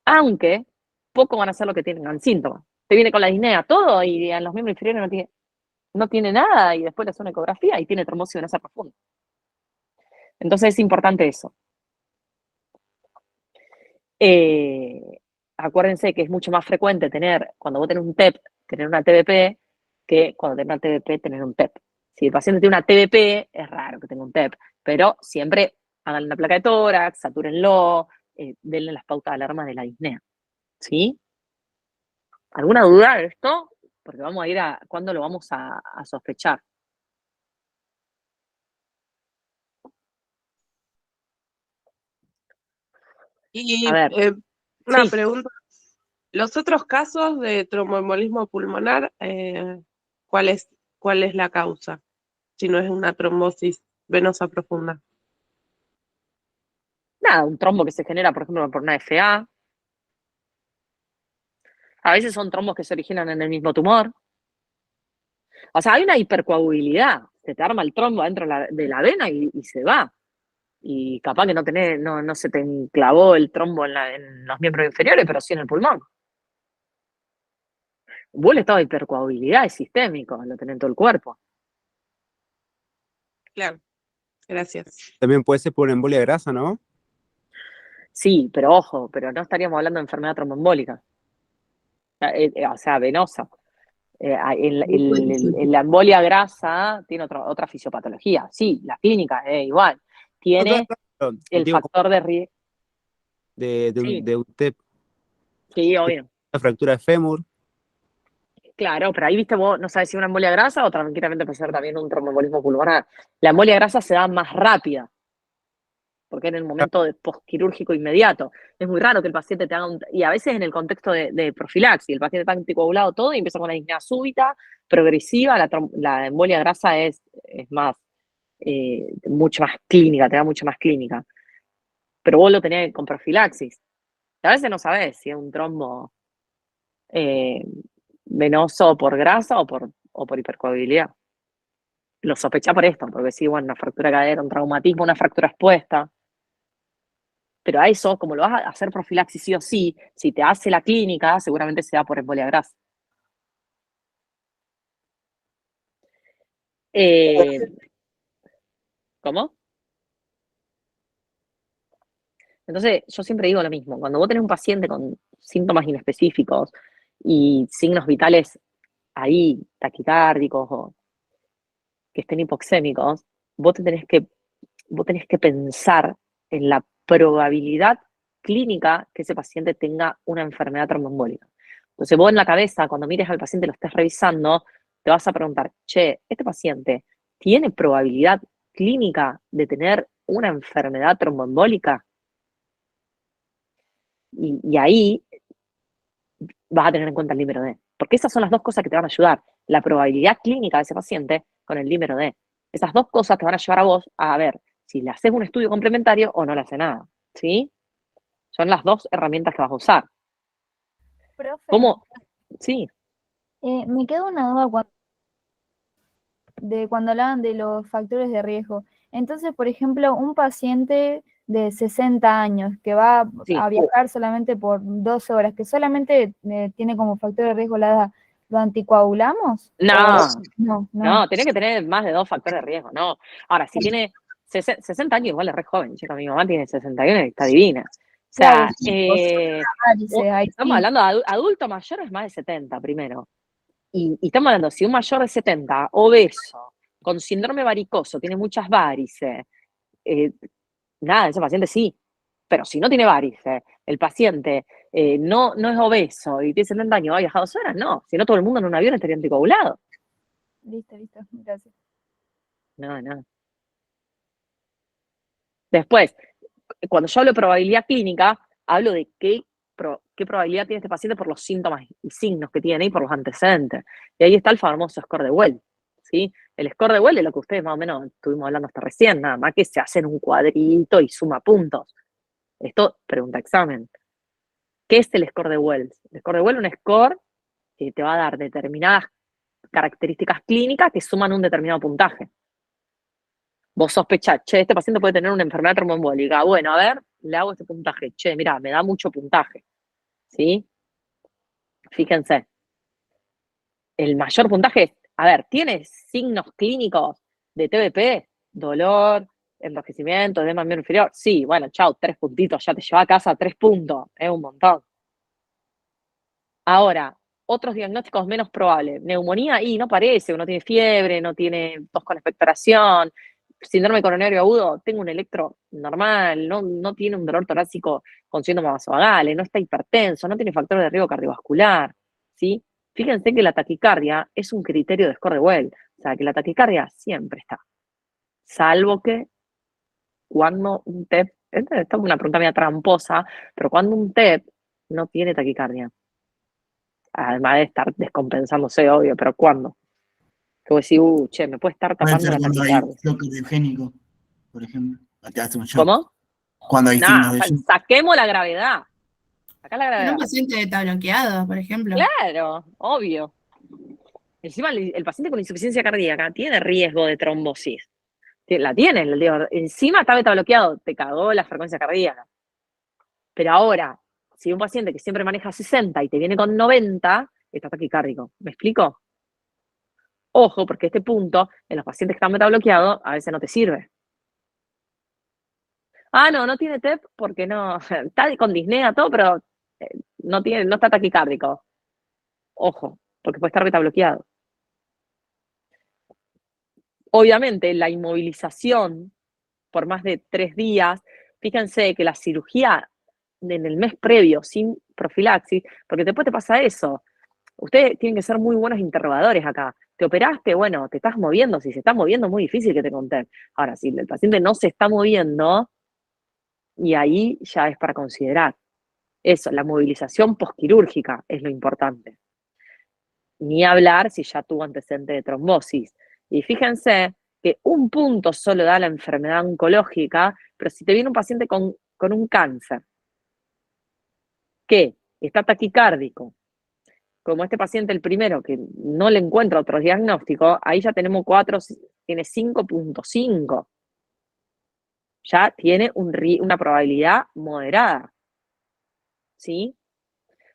Aunque pocos van a ser los que tengan síntomas. Te viene con la disnea todo y en los miembros inferiores no tiene nada y después le hace una ecografía y tiene trombosis venosa profunda. Entonces es importante eso. Acuérdense que es mucho más frecuente cuando vos tenés un TEP, tener una TBP, que cuando tenés una TBP, tener un TEP. Si el paciente tiene una TBP, es raro que tenga un TEP, pero siempre hagan una placa de tórax, satúrenlo, denle las pautas de alarma de la disnea. ¿Sí? ¿Alguna duda de esto? Porque vamos a ir ¿cuándo lo vamos a sospechar? Y A ver, una sí. pregunta. Los otros casos de tromboembolismo pulmonar, ¿cuál es la causa? Si no es una trombosis venosa profunda. Nada, un trombo que se genera, por ejemplo, por una FA. A veces son trombos que se originan en el mismo tumor. O sea, hay una hipercoagulabilidad. Se te arma el trombo dentro de la vena y se va. Y capaz que no se te enclavó el trombo en los miembros inferiores, pero sí en el pulmón. Vos el estado de hipercoagulabilidad es sistémico, lo tenés en todo el cuerpo. Claro, gracias. También puede ser por embolia de grasa, ¿no? Sí, pero ojo, pero no estaríamos hablando de enfermedad tromboembólica. O sea, venosa. La embolia grasa tiene otra fisiopatología. Sí, la clínica es igual. Tiene el factor de riesgo. De un TEP. Sí, obvio. Una fractura de fémur. Claro, pero ahí viste vos, no sabes si una embolia grasa o tranquilamente puede ser también un tromboembolismo pulmonar. La embolia grasa se da más rápida. porque en el momento de postquirúrgico inmediato. Es muy raro que el paciente te haga y a veces en el contexto de profilaxis, el paciente está anticoagulado todo y empieza con una disnea súbita, progresiva, la embolia grasa es más, mucho más clínica, te da mucho más clínica. Pero vos lo tenés con profilaxis. A veces no sabés si es un trombo venoso por grasa o por hipercoagulabilidad. Lo sospechás por esto, porque sí, bueno, una fractura de cadera, un traumatismo, una fractura expuesta. Pero a eso, como lo vas a hacer profilaxis sí o sí, si te hace la clínica, seguramente se da por embolia grasa. ¿Cómo? Entonces, yo siempre digo lo mismo. Cuando vos tenés un paciente con síntomas inespecíficos y signos vitales ahí, taquicárdicos o que estén hipoxémicos, vos tenés que pensar en la probabilidad clínica que ese paciente tenga una enfermedad tromboembólica. Entonces vos en la cabeza, cuando mires al paciente y lo estés revisando, te vas a preguntar, che, ¿este paciente tiene probabilidad clínica de tener una enfermedad tromboembólica? Y ahí vas a tener en cuenta el dímero D. Porque esas son las dos cosas que te van a ayudar. La probabilidad clínica de ese paciente con el dímero D. Esas dos cosas te van a llevar a vos a ver si le haces un estudio complementario o no le hace nada. ¿Sí? Son las dos herramientas que vas a usar. Profe, ¿Cómo? Sí. me queda una duda cuando hablaban de los factores de riesgo. Entonces, por ejemplo, un paciente de 60 años que va Sí. a viajar solamente por 12 horas, que solamente tiene como factor de riesgo la edad, ¿lo anticoagulamos? No, tenés que tener más de 2 factores de riesgo, no. Ahora, si tiene 60 años, igual es re joven, chica, mi mamá tiene 61 y está divina. O sea, estamos hablando de adulto mayor es más de 70 primero. Y estamos hablando, si un mayor de 70, obeso, con síndrome varicoso, tiene muchas varices, nada, ese paciente sí. Pero si no tiene varices, el paciente no es obeso y tiene 70 años, ha viajado 2 horas, no. Si no, todo el mundo en un avión estaría anticoagulado. Listo, gracias. No. Después, cuando yo hablo de probabilidad clínica, hablo de qué probabilidad tiene este paciente por los síntomas y signos que tiene y por los antecedentes. Y ahí está el famoso score de Well, ¿sí? El score de Well es lo que ustedes más o menos estuvimos hablando hasta recién, nada más que se hace en un cuadrito y suma puntos. Esto, pregunta examen. ¿Qué es el score de Wells? El score de Wells es un score que te va a dar determinadas características clínicas que suman un determinado puntaje. Vos sospechás, che, este paciente puede tener una enfermedad tromboembólica. Bueno, a ver, le hago este puntaje. Che, mirá, me da mucho puntaje. ¿Sí? Fíjense. El mayor puntaje es, a ver, ¿tiene signos clínicos de TBP? Dolor, enrojecimiento, edema miembro inferior. Sí, bueno, chau, 3 puntitos, ya te lleva a casa 3 puntos. Es un montón. Ahora, otros diagnósticos menos probables. Neumonía, y no parece, uno tiene fiebre, no tiene tos con expectoración. Síndrome coronario agudo, tengo un electro normal, no tiene un dolor torácico con síntomas vasovagales, no está hipertenso, no tiene factor de riesgo cardiovascular, ¿sí? Fíjense que la taquicardia es un criterio de score de Well, o sea, que la taquicardia siempre está, salvo que cuando un TEP, esta es una pregunta media tramposa, pero cuando un TEP no tiene taquicardia, además de estar descompensándose, obvio, pero ¿cuándo? Que vos decís, che, me puede estar Puede tapando ser la cuando hay taquicardia. shock cardiogénico, por ejemplo. Te hace un shock. ¿Cómo? Cuando hay signos de shock. Saquemos la gravedad. Acá la Pero gravedad. un paciente está bloqueado, por ejemplo. Claro, obvio. Encima el paciente con insuficiencia cardíaca tiene riesgo de trombosis. La tiene, digo, encima está beta bloqueado, te cagó la frecuencia cardíaca. Pero ahora, si un paciente que siempre maneja 60 y te viene con 90, está taquicárdico. ¿Me explico? Ojo, porque este punto, en los pacientes que están beta bloqueados, a veces no te sirve. Ah, no tiene TEP porque no, está con disnea, todo, pero no está taquicárdico. Ojo, porque puede estar beta bloqueado. Obviamente, la inmovilización por más de 3 días, fíjense que la cirugía en el mes previo sin profilaxis, porque después te pasa eso. Ustedes tienen que ser muy buenos interrogadores acá. ¿Te operaste? Bueno, te estás moviendo. Si se está moviendo, es muy difícil que te conten. Ahora, si el paciente no se está moviendo, Y ahí ya es para considerar. Eso, la movilización posquirúrgica es lo importante. Ni hablar si ya tuvo antecedente de trombosis. Y fíjense que un punto solo da la enfermedad oncológica, pero si te viene un paciente con un cáncer, que está taquicárdico, como este paciente el primero, que no le encuentra otro diagnóstico, ahí ya tenemos 4, tiene 5.5. Ya tiene una probabilidad moderada. ¿Sí?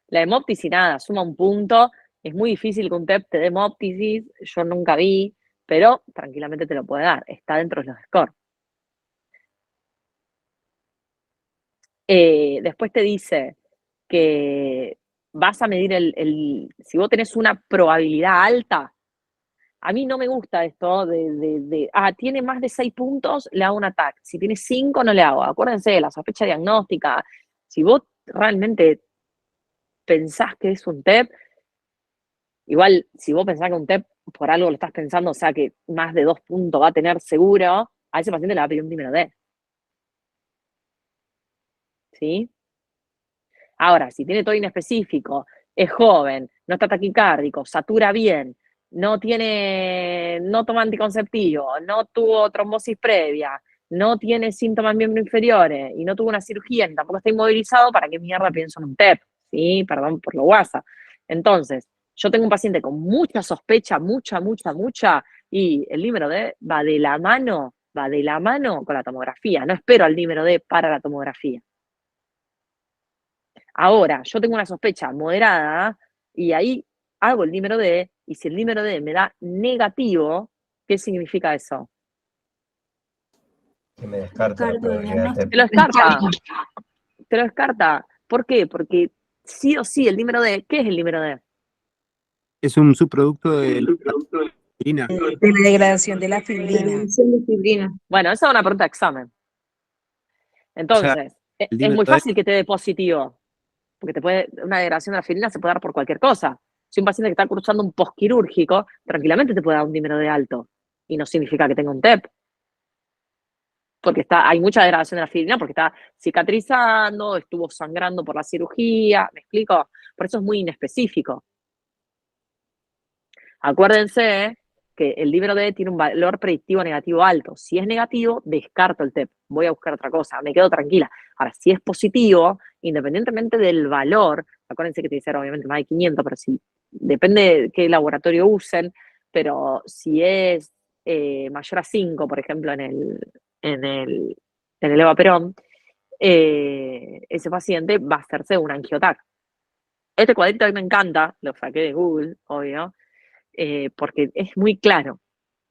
La hemoptisis, nada, suma un punto. Es muy difícil que un TEP te dé hemoptisis, yo nunca vi, pero tranquilamente te lo puede dar, está dentro de los scores. Después te dice que vas a medir si vos tenés una probabilidad alta. A mí no me gusta esto tiene más de 6 puntos, le hago un ataque. Si tiene 5, no le hago. Acuérdense de la sospecha diagnóstica. Si vos realmente pensás que es un TEP, igual si vos pensás que un TEP por algo lo estás pensando, o sea que más de 2 puntos va a tener seguro, a ese paciente le va a pedir un dímero D. ¿Sí? Ahora, si tiene todo inespecífico, es joven, no está taquicárdico, satura bien, no toma anticonceptivo, no tuvo trombosis previa, no tiene síntomas miembros inferiores y no tuvo una cirugía, ni tampoco está inmovilizado, ¿para qué mierda pienso en un TEP? ¿Sí? Perdón por lo guasa. Entonces, yo tengo un paciente con mucha sospecha, mucha, y el dímero D va de la mano con la tomografía. No espero al dímero D para la tomografía. Ahora, yo tengo una sospecha moderada y ahí hago el dímero D, y si el dímero D me da negativo, ¿qué significa eso? Que me descarta la probabilidad de Te lo descarta. Te lo descarta. ¿Por qué? Porque sí o sí el dímero D, ¿qué es el dímero D? Es un subproducto de la fibrina. De la degradación de la fibrina. Bueno, esa es una pregunta de examen. Entonces, es muy fácil que te dé positivo, porque una degradación de la fibrina se puede dar por cualquier cosa. Si un paciente que está cursando un posquirúrgico, tranquilamente te puede dar un dímero D alto, y no significa que tenga un TEP. Porque hay mucha degradación de la fibrina, porque está cicatrizando, estuvo sangrando por la cirugía, ¿me explico? Por eso es muy inespecífico. Acuérdense que el dímero D tiene un valor predictivo negativo alto. Si es negativo, descarto el TEP, voy a buscar otra cosa, me quedo tranquila. Ahora, si es positivo, independientemente del valor, acuérdense que te dicen obviamente más de 500, pero sí, depende de qué laboratorio usen, pero si es mayor a 5, por ejemplo, en el EVA Perón, ese paciente va a hacerse un angiotac. Este cuadrito a mí me encanta, lo saqué de Google, obvio, porque es muy claro,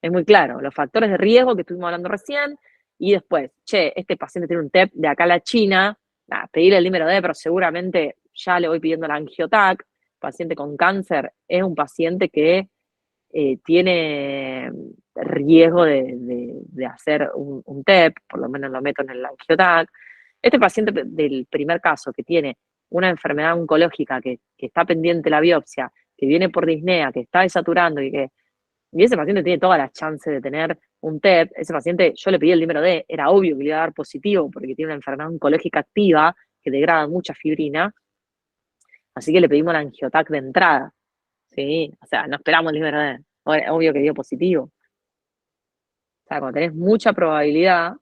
los factores de riesgo que estuvimos hablando recién, y después, este paciente tiene un TEP de acá a la China, pedirle el dímero D, pero seguramente ya le voy pidiendo la angiotac. Paciente con cáncer es un paciente que tiene riesgo de hacer un TEP, por lo menos lo meto en el angiotac. Este paciente del primer caso, que tiene una enfermedad oncológica, que está pendiente la biopsia, que viene por disnea, que está desaturando y ese paciente tiene todas las chances de tener un TEP. Ese paciente, yo le pedí el dímero D, era obvio que le iba a dar positivo porque tiene una enfermedad oncológica activa que degrada mucha fibrina, así que le pedimos la angiotac de entrada, ¿sí? O sea, no esperamos el dímero D, obvio que dio positivo. O sea, cuando tenés mucha probabilidad,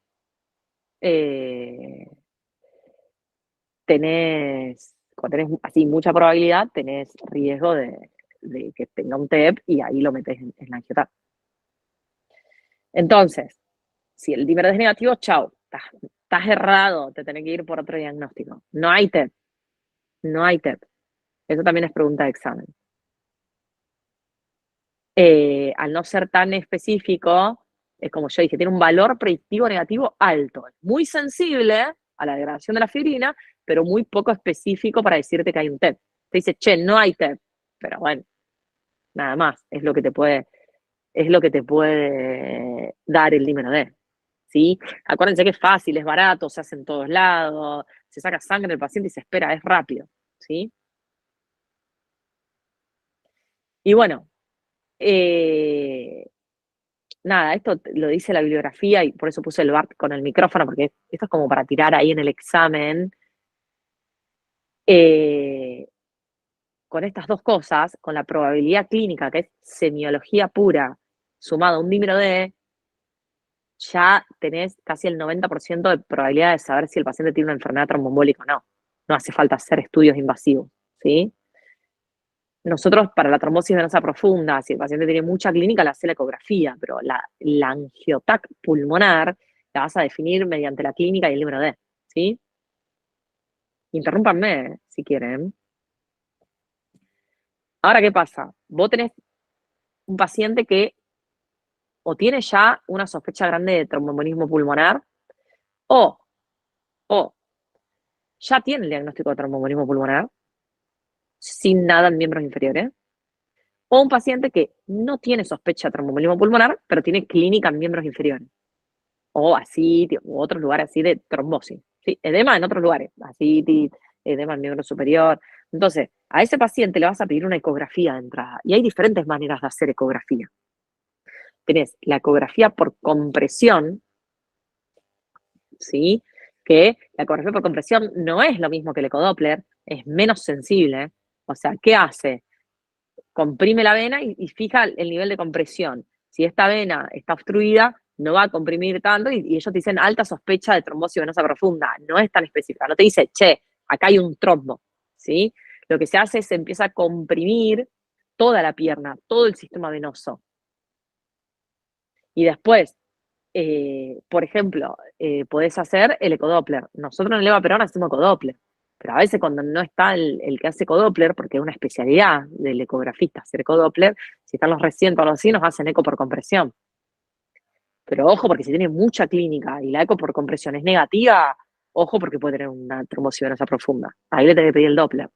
cuando tenés así mucha probabilidad, tenés riesgo de que tenga un TEP, y ahí lo metes en la angiotac. Entonces, si el dímero D es negativo, chao, estás errado, te tenés que ir por otro diagnóstico. No hay TEP. Eso también es pregunta de examen. Al no ser tan específico, es como yo dije, tiene un valor predictivo negativo alto. Es muy sensible a la degradación de la fibrina, pero muy poco específico para decirte que hay un TEP. Te dice, no hay TEP, pero bueno, nada más, es lo que te puede dar el dímero D. ¿Sí? Acuérdense que es fácil, es barato, se hace en todos lados, se saca sangre del paciente y se espera, es rápido. ¿Sí? Y bueno, nada, esto lo dice la bibliografía y por eso puse el Bart con el micrófono, porque esto es como para tirar ahí en el examen. Con estas dos cosas, con la probabilidad clínica, que es semiología pura, sumado a un dímero D, ya tenés casi el 90% de probabilidad de saber si el paciente tiene una enfermedad tromboembólica o no. No hace falta hacer estudios invasivos, ¿sí? Nosotros, para la trombosis venosa profunda, si el paciente tiene mucha clínica, le hace la ecografía, pero la angiotac pulmonar la vas a definir mediante la clínica y el número D, ¿sí? Interrúmpanme, si quieren. Ahora, ¿qué pasa? Vos tenés un paciente que o tiene ya una sospecha grande de tromboembolismo pulmonar, o ya tiene el diagnóstico de tromboembolismo pulmonar, sin nada en miembros inferiores, o un paciente que no tiene sospecha de tromboembolismo pulmonar, pero tiene clínica en miembros inferiores, o ascitis, u otros lugares así de trombosis, ¿sí? Edema en otros lugares, ascitis, edema en miembro superior. Entonces, a ese paciente le vas a pedir una ecografía de entrada, y hay diferentes maneras de hacer ecografía. Tenés la ecografía por compresión, ¿sí? Que la ecografía por compresión no es lo mismo que el ecodoppler, es menos sensible. O sea, ¿qué hace? Comprime la vena y fija el nivel de compresión. Si esta vena está obstruida, no va a comprimir tanto y ellos te dicen alta sospecha de trombosis venosa profunda. No es tan específica, no te dice, che, acá hay un trombo, ¿sí? Lo que se hace es se empieza a comprimir toda la pierna, todo el sistema venoso. Y después, por ejemplo, podés hacer el ecodoppler. Nosotros en el EVA Perón hacemos ecodoppler, pero a veces cuando no está el que hace ecodoppler, porque es una especialidad del ecografista hacer ecodoppler, si están los recientes o algo así, nos hacen eco por compresión. Pero ojo, porque si tiene mucha clínica y la eco por compresión es negativa, ojo porque puede tener una trombosis venosa profunda. Ahí le tenés que pedir el Doppler.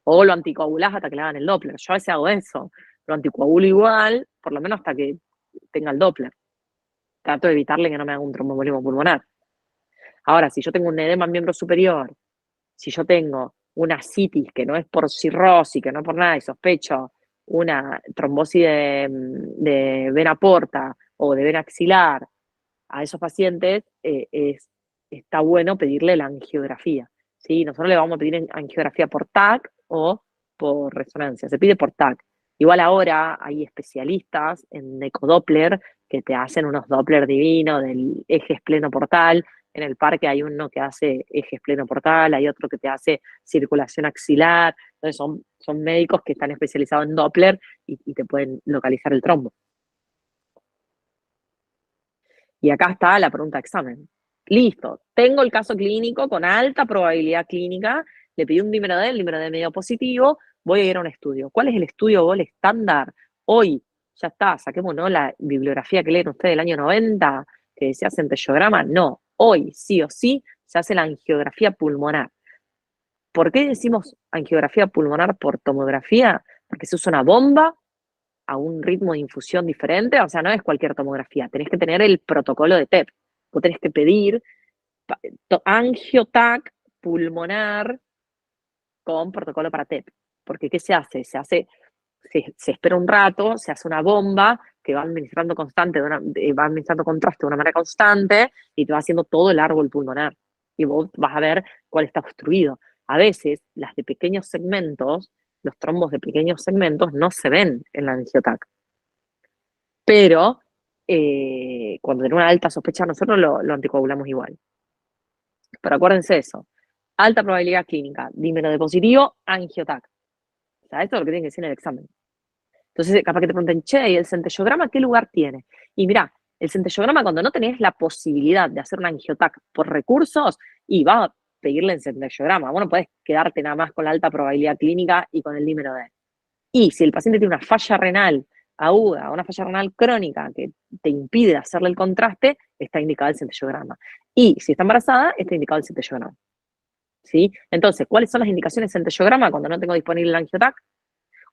O lo anticoagulás hasta que le hagan el Doppler. Yo a veces hago eso. Lo anticoagulo igual, por lo menos hasta que tenga el Doppler. Trato de evitarle que no me haga un tromboembolismo pulmonar. Ahora, si yo tengo un edema en miembro superior, si yo tengo una ascitis que no es por cirrosis, que no es por nada, y sospecho una trombosis de vena porta o de vena axilar, a esos pacientes está bueno pedirle la angiografía, ¿sí? Nosotros le vamos a pedir angiografía por TAC o por resonancia. Se pide por TAC. Igual ahora hay especialistas en ecodoppler que te hacen unos Doppler divinos del eje esplenoportal. En el parque hay uno que hace eje esplenoportal, hay otro que te hace circulación axilar. Entonces son médicos que están especializados en Doppler y te pueden localizar el trombo. Y acá está la pregunta de examen. Listo, tengo el caso clínico con alta probabilidad clínica, le pedí un dímero D, el dímero D medio positivo, voy a ir a un estudio. ¿Cuál es el estudio GOL estándar? Hoy, ya está, saquémonos la bibliografía que leen ustedes del año 90, que decía centellograma. No, hoy sí o sí se hace la angiografía pulmonar. ¿Por qué decimos angiografía pulmonar por tomografía? Porque se usa una bomba a un ritmo de infusión diferente, o sea, no es cualquier tomografía, tenés que tener el protocolo de TEP. Vos tenés que pedir angiotac pulmonar con protocolo para TEP. Porque ¿qué se hace? Se espera un rato, se hace una bomba que va administrando va administrando contraste de una manera constante y te va haciendo todo el árbol pulmonar. Y vos vas a ver cuál está obstruido. A veces, las de pequeños segmentos, los trombos de pequeños segmentos no se ven en la angiotac. Pero cuando tiene una alta sospecha, nosotros lo anticoagulamos igual. Pero acuérdense eso. Alta probabilidad clínica, dímero de positivo, angiotac. O sea, esto es lo que tienen que decir en el examen. Entonces, capaz que te pregunten, che, ¿y el centellograma qué lugar tiene? Y mirá, el centellograma cuando no tenés la posibilidad de hacer una angiotac por recursos, y vas a pedirle el centellograma. Vos no podés quedarte nada más con la alta probabilidad clínica y con el dímero D. Y si el paciente tiene una falla renal aguda o una falla renal crónica que te impide hacerle el contraste, está indicado el centellograma. Y si está embarazada, está indicado el centellograma. ¿Sí? Entonces, ¿cuáles son las indicaciones de centellograma cuando no tengo disponible la angiotac?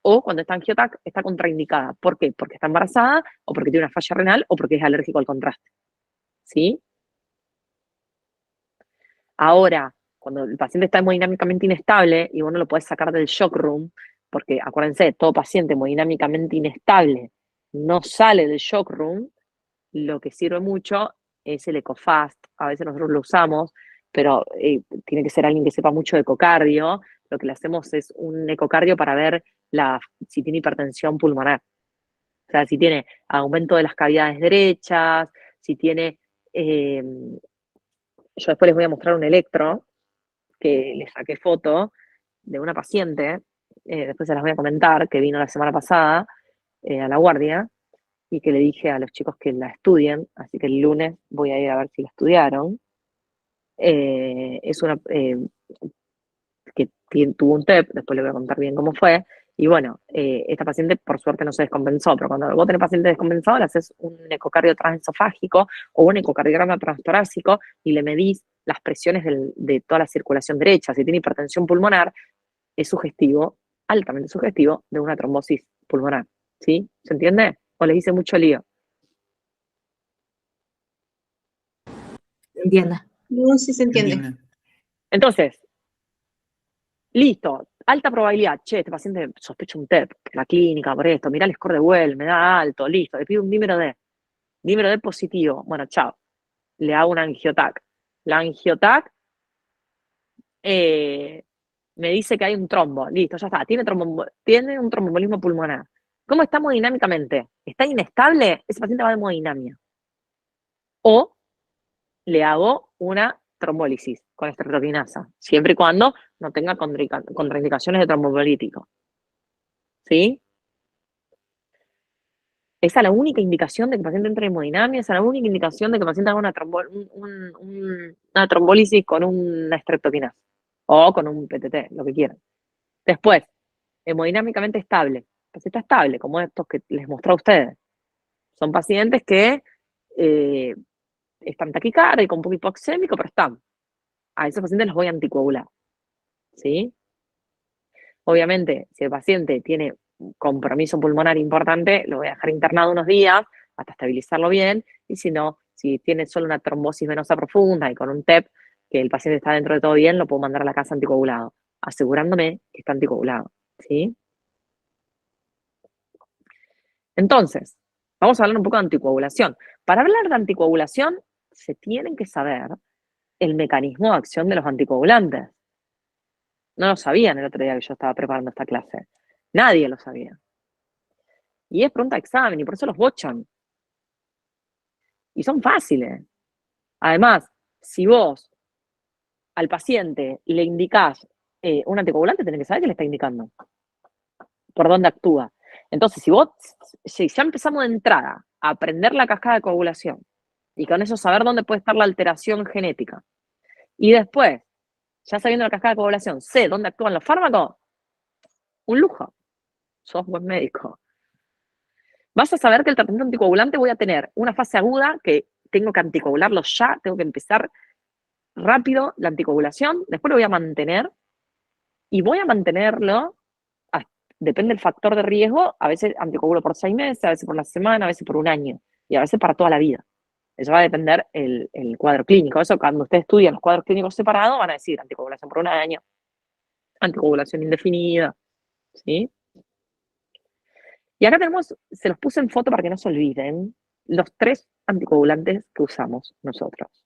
O cuando esta angiotac está contraindicada. ¿Por qué? Porque está embarazada, o porque tiene una falla renal, o porque es alérgico al contraste. ¿Sí? Ahora, cuando el paciente está hemodinámicamente inestable y vos no lo podés sacar del shock room, porque acuérdense, todo paciente hemodinámicamente inestable no sale del shock room, lo que sirve mucho es el EcoFast. A veces nosotros lo usamos, pero tiene que ser alguien que sepa mucho de ecocardio. Lo que le hacemos es un ecocardio para ver si tiene hipertensión pulmonar. O sea, si tiene aumento de las cavidades derechas, si tiene... yo después les voy a mostrar un electro que le saqué foto de una paciente, después se las voy a comentar, que vino la semana pasada a la guardia, y que le dije a los chicos que la estudien, así que el lunes voy a ir a ver si la estudiaron. Es una que tuvo un TEP, después le voy a contar bien cómo fue, y bueno, esta paciente por suerte no se descompensó, pero cuando vos tenés paciente descompensado, le haces un ecocardio transesofágico o un ecocardiograma transtorácico y le medís las presiones de toda la circulación derecha. Si tiene hipertensión pulmonar, es sugestivo, altamente sugestivo, de una trombosis pulmonar, ¿sí? ¿Se entiende? ¿O les hice mucho lío? Entiendo. No, sí se entiende. Entonces, listo, alta probabilidad. Che, este paciente sospecha un TEP, la clínica, por esto, mirá el score de Well, me da alto, listo, le pido un dímero D positivo. Bueno, chao, le hago una angiotac. La angiotac me dice que hay un trombo, listo, ya está, tiene un tromboembolismo pulmonar. ¿Cómo está hemodinámicamente? ¿Está inestable? Ese paciente va de hemodinamia. O le hago una trombólisis con estreptokinasa, siempre y cuando no tenga contraindicaciones de tromboembolítico. ¿Sí? Esa es la única indicación de que el paciente entre en hemodinamia, esa es la única indicación de que el paciente haga una trombólisis con una estreptokinasa o con un PTT, lo que quieran. Después, hemodinámicamente estable. El paciente está estable, como estos que les mostré a ustedes. Son pacientes que están taquicárdicos, un poco hipoxémicos, pero están. A esos pacientes los voy a anticoagular. ¿Sí? Obviamente, si el paciente tiene un compromiso pulmonar importante, lo voy a dejar internado unos días hasta estabilizarlo bien, y si no, si tiene solo una trombosis venosa profunda y con un TEP, que el paciente está dentro de todo bien, lo puedo mandar a la casa anticoagulado, asegurándome que está anticoagulado, ¿sí? Entonces, vamos a hablar un poco de anticoagulación. Para hablar de anticoagulación, se tienen que saber el mecanismo de acción de los anticoagulantes. No lo sabían el otro día que yo estaba preparando esta clase. Nadie lo sabía. Y es pregunta de examen, y por eso los bochan. Y son fáciles. Además, si vos al paciente le indicás un anticoagulante, tenés que saber qué le está indicando, por dónde actúa. Entonces, si ya empezamos de entrada a aprender la cascada de coagulación, y con eso saber dónde puede estar la alteración genética, y después, ya sabiendo la cascada de coagulación, sé dónde actúan los fármacos, un lujo. Sos buen médico. Vas a saber que el tratamiento anticoagulante voy a tener una fase aguda que tengo que anticoagularlo ya, tengo que empezar rápido la anticoagulación, después lo voy a mantener, y voy a mantenerlo, depende del factor de riesgo, a veces anticoagulo por 6 meses, a veces por una semana, a veces por un año, y a veces para toda la vida. Eso va a depender el cuadro clínico. Eso cuando ustedes estudian los cuadros clínicos separados van a decir anticoagulación por un año, anticoagulación indefinida, ¿sí? Y acá tenemos, se los puse en foto para que no se olviden, los 3 anticoagulantes que usamos nosotros.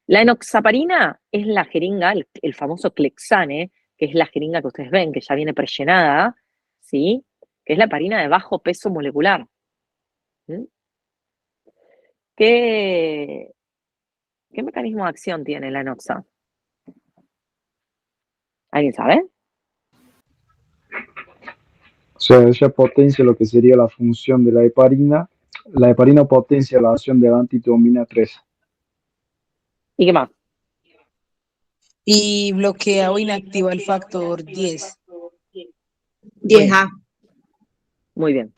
La enoxaparina es la jeringa, el famoso Clexane, que es la jeringa que ustedes ven, que ya viene prellenada, ¿sí? Que es la heparina de bajo peso molecular. ¿Mm? ¿Qué mecanismo de acción tiene la enoxa? ¿Alguien sabe? O sea, ella potencia lo que sería la función de la heparina. La heparina potencia la acción de la antitomina 3. ¿Y qué más? Y bloquea o inactiva el factor 10. 10A. Muy bien.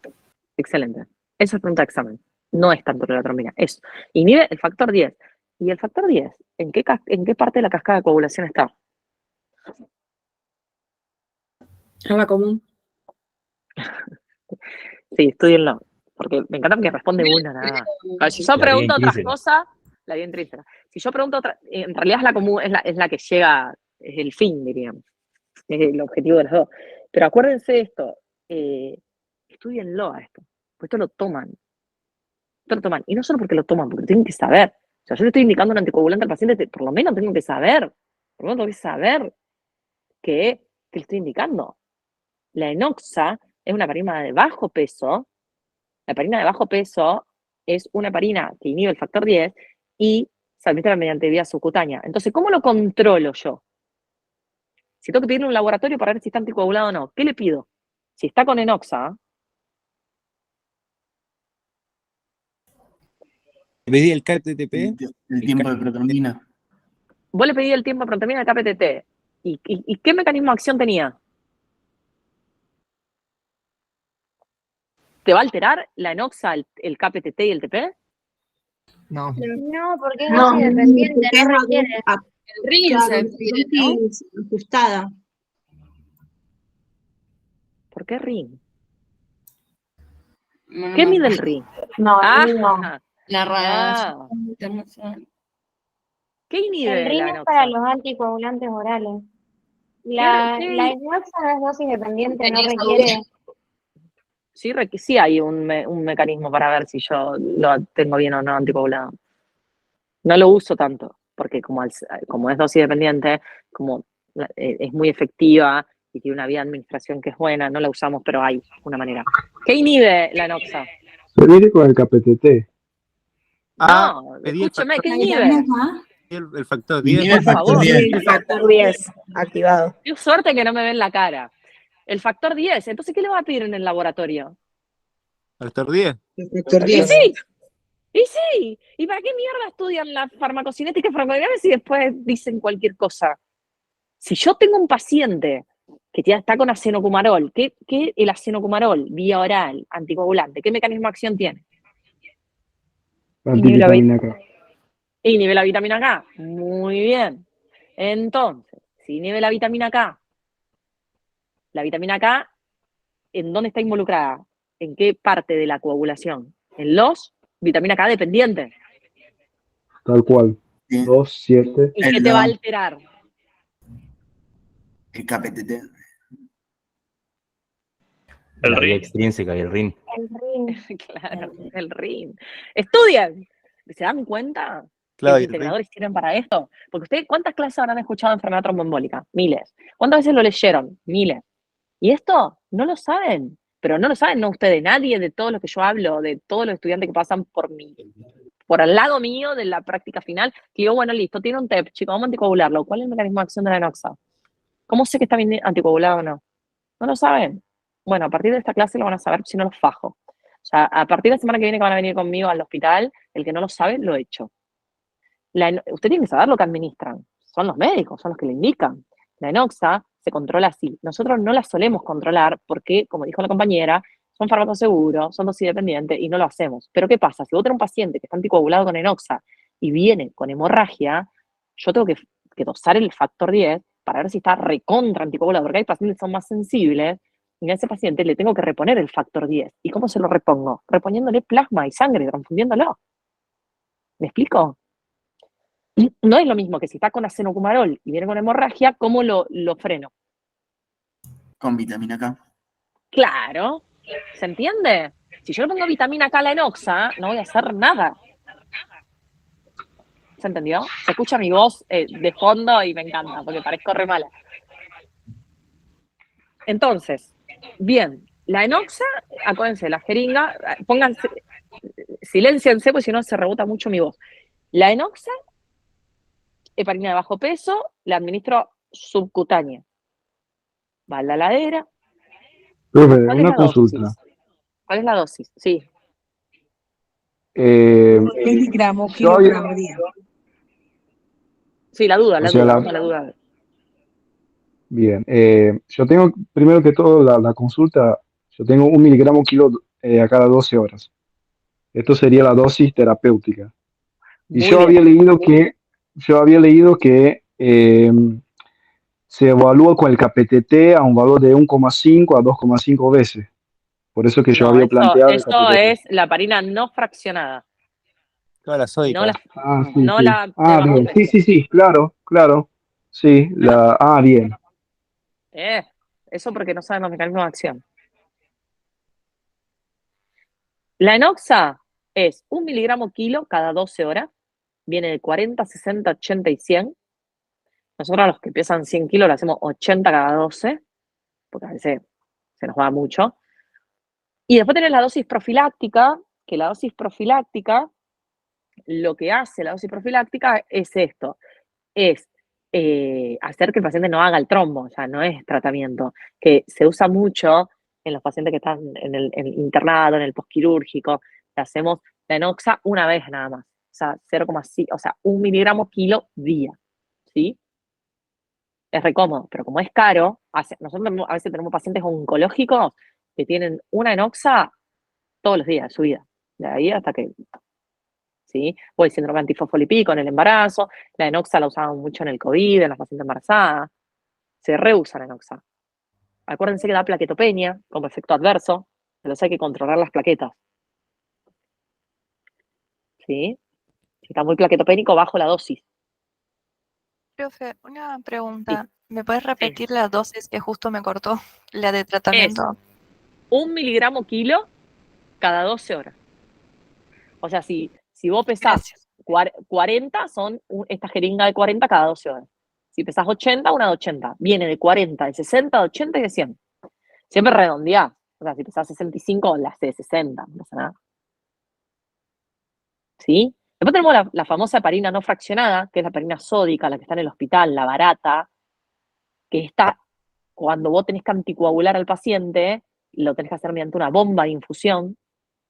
Excelente. Eso es pregunta de examen. No es tanto la trombina. Eso. Inhibe el factor 10. ¿Y el factor 10? ¿En qué parte de la cascada de coagulación está? En la común. Sí, estudienlo. Porque me encanta que responde una nada más. Si yo pregunto otras cosas, la bien triste. Si yo pregunto otra, en realidad es la común, es la que llega, es el fin, diríamos. Es el objetivo de las dos. Pero acuérdense de esto, estudienlo a esto, pues esto lo toman. lo toman. Y no solo porque lo toman, porque tienen que saber. O sea, yo le estoy indicando un anticoagulante al paciente, por lo menos tengo que saber. Por lo menos tengo que saber que le estoy indicando. La enoxa es una heparina de bajo peso. La heparina de bajo peso es una heparina que inhibe el factor 10 y se administra mediante vía subcutánea. Entonces, ¿cómo lo controlo yo? Si tengo que pedirle un laboratorio para ver si está anticoagulado o no, ¿qué le pido? Si está con enoxa, ¿Pedí el KTTP? El tiempo de protrombina. vos le pedí el tiempo de protrombina del KPTT. ¿Y qué mecanismo de acción tenía? ¿Te va a alterar la enoxa, el KPTT y el TP? No. No, porque es No, dosis dependiente, porque no es requiere. El RIN se pide, ¿no? Ajustada. ¿Por qué RIN? ¿Qué mide el RIN? No, Ah, no. La ah. radiación internacional. ¿Qué inhibe El RIN la es enoxa? para los anticoagulantes orales. La ¿Qué? enoxa no es dosis dependiente, no requiere. Sí hay un mecanismo para ver si yo lo tengo bien o no anticoagulado. No lo uso tanto, porque como es dosis dependiente, como es muy efectiva y tiene una vía de administración que es buena, no la usamos, pero hay una manera. ¿Qué inhibe la enoxa? Se viene con el KPTT. No, pedí escúchame, ¿qué La inhibe? vitamina el factor 10. Inhibe el Por factor favor. 10. El factor 10 activado. Qué suerte que no me ven la cara. El factor 10, entonces, ¿qué le va a pedir en el laboratorio? Factor 10. El factor Y 10. sí, y sí. ¿Y para qué mierda estudian la farmacocinética y farmacodinámica si después dicen cualquier cosa? Si yo tengo un paciente que ya está con acenocumarol, ¿qué el acenocumarol, vía oral, anticoagulante, qué mecanismo de acción tiene? Antivitamina K. Inhibe la vitamina K. Muy bien. Entonces, si inhibe la vitamina K, ¿en dónde está involucrada? ¿En qué parte de la coagulación? En los vitamina K dependientes. Tal cual. 2, 7. ¿Y qué te va a alterar? El KPTT. La vía extrínseca y el RIN. El RIN. Claro, el RIN. Estudian. ¿Se dan cuenta que Claro, los y el RIN. integradores sirven para esto? Porque ustedes, ¿cuántas clases habrán escuchado de enfermedad tromboembólica? Miles. ¿Cuántas veces lo leyeron? Miles. Y esto no lo saben. Pero no lo saben, no ustedes, nadie de todos los que yo hablo, de todos los estudiantes que pasan por al lado mío de la práctica final, que digo, bueno, listo, tiene un TEP, chicos, vamos a anticoagularlo. ¿Cuál es el mecanismo de acción de la enoxa? ¿Cómo sé que está bien anticoagulado o no? No lo saben. Bueno, a partir de esta clase lo van a saber si no los fajo. O sea, a partir de la semana que viene que van a venir conmigo al hospital, el que no lo sabe, lo echo. Usted tiene que saber lo que administran. Son los médicos, son los que le indican. La enoxa se controla así. Nosotros no la solemos controlar porque, como dijo la compañera, son fármacos seguros, son dosis dependientes y no lo hacemos. Pero ¿qué pasa? Si vos tenés un paciente que está anticoagulado con enoxa y viene con hemorragia, yo tengo que dosar el factor 10 para ver si está recontra anticoagulado, porque hay pacientes que son más sensibles y a ese paciente le tengo que reponer el factor 10. ¿Y cómo se lo repongo? Reponiéndole plasma y sangre, transfundiéndolo. ¿Me explico? No es lo mismo que si está con acenocumarol y viene con hemorragia, ¿cómo lo freno? Con vitamina K. Claro, ¿se entiende? Si yo le pongo vitamina K a la enoxa, no voy a hacer nada. ¿Se entendió? Se escucha mi voz de fondo y me encanta, porque parezco re mala. Entonces, bien, la enoxa, acuérdense, la jeringa, pónganse, silénciense, porque si no se rebota mucho mi voz. La enoxa, heparina de bajo peso, la administro subcutánea. Va a la ladera. Profe, ¿Cuál es una la consulta. dosis? ¿Cuál es la dosis? Sí. Miligramos, Yo había- kilogramo día. Sí, la duda, O sea, vamos a la duda. Bien, yo tengo, primero que todo, la consulta, yo tengo 1 miligramo kilo a cada 12 horas. Esto sería la dosis terapéutica. Y Muy yo bien. había leído que se evalúa con el KPTT a un valor de 1,5 a 2,5 veces. Por eso que yo No, había planteado el eso KPTT. es la heparina no fraccionada. Claro, la sódica. No la, Sí, no sí. la de bajo Bien. peso. Sí, claro. Sí, bien. Eso porque no saben los mecanismos de acción. La enoxa Es 1 miligramo kilo cada 12 horas. Viene de 40, 60, 80 y 100. Nosotros a los que pesan 100 kilos le hacemos 80 cada 12, porque a veces se nos va mucho. Y después tenés la dosis profiláctica, que la dosis profiláctica, lo que hace la dosis profiláctica es esto, es hacer que el paciente no haga el trombo, o sea, no es tratamiento, que se usa mucho en los pacientes que están en el internado, en el postquirúrgico, le hacemos la enoxa una vez nada más, o sea, 0,5, o sea, 1 miligramo kilo día, ¿sí? Es re cómodo, pero como es caro, nosotros a veces tenemos pacientes oncológicos que tienen una enoxa todos los días de su vida, de ahí hasta que, ¿sí? O el síndrome antifosfolipídico en el embarazo, la enoxa la usaban mucho en el COVID, en las pacientes embarazadas, se reusa la enoxa. Acuérdense que da plaquetopenia como efecto adverso, pero hay que controlar las plaquetas, ¿sí? Si está muy plaquetopénico, bajo la dosis. Profe, una pregunta. ¿Me puedes repetir la dosis que justo me cortó? La de Es tratamiento. 1 miligramo kilo cada 12 horas. O sea, si vos pesás 40, son esta jeringa de 40 cada 12 horas. Si pesás 80, una de 80. Viene de 40, de 60, de 80 y de 100. Siempre redondeás. O sea, si pesás 65, la haces de 60, no pasa nada. ¿Sí? Después tenemos la famosa heparina no fraccionada, que es la heparina sódica, la que está en el hospital, la barata, que está, cuando vos tenés que anticoagular al paciente, lo tenés que hacer mediante una bomba de infusión,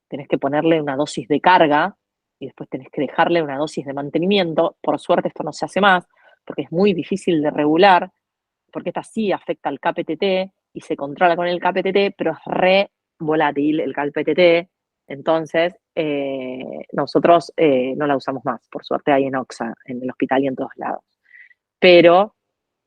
tenés que ponerle una dosis de carga y después tenés que dejarle una dosis de mantenimiento. Por suerte esto no se hace más, porque es muy difícil de regular, porque esta sí afecta al KPTT y se controla con el KPTT, pero es re volátil el KPTT, entonces nosotros no la usamos más. Por suerte hay enoxa en el hospital y en todos lados. Pero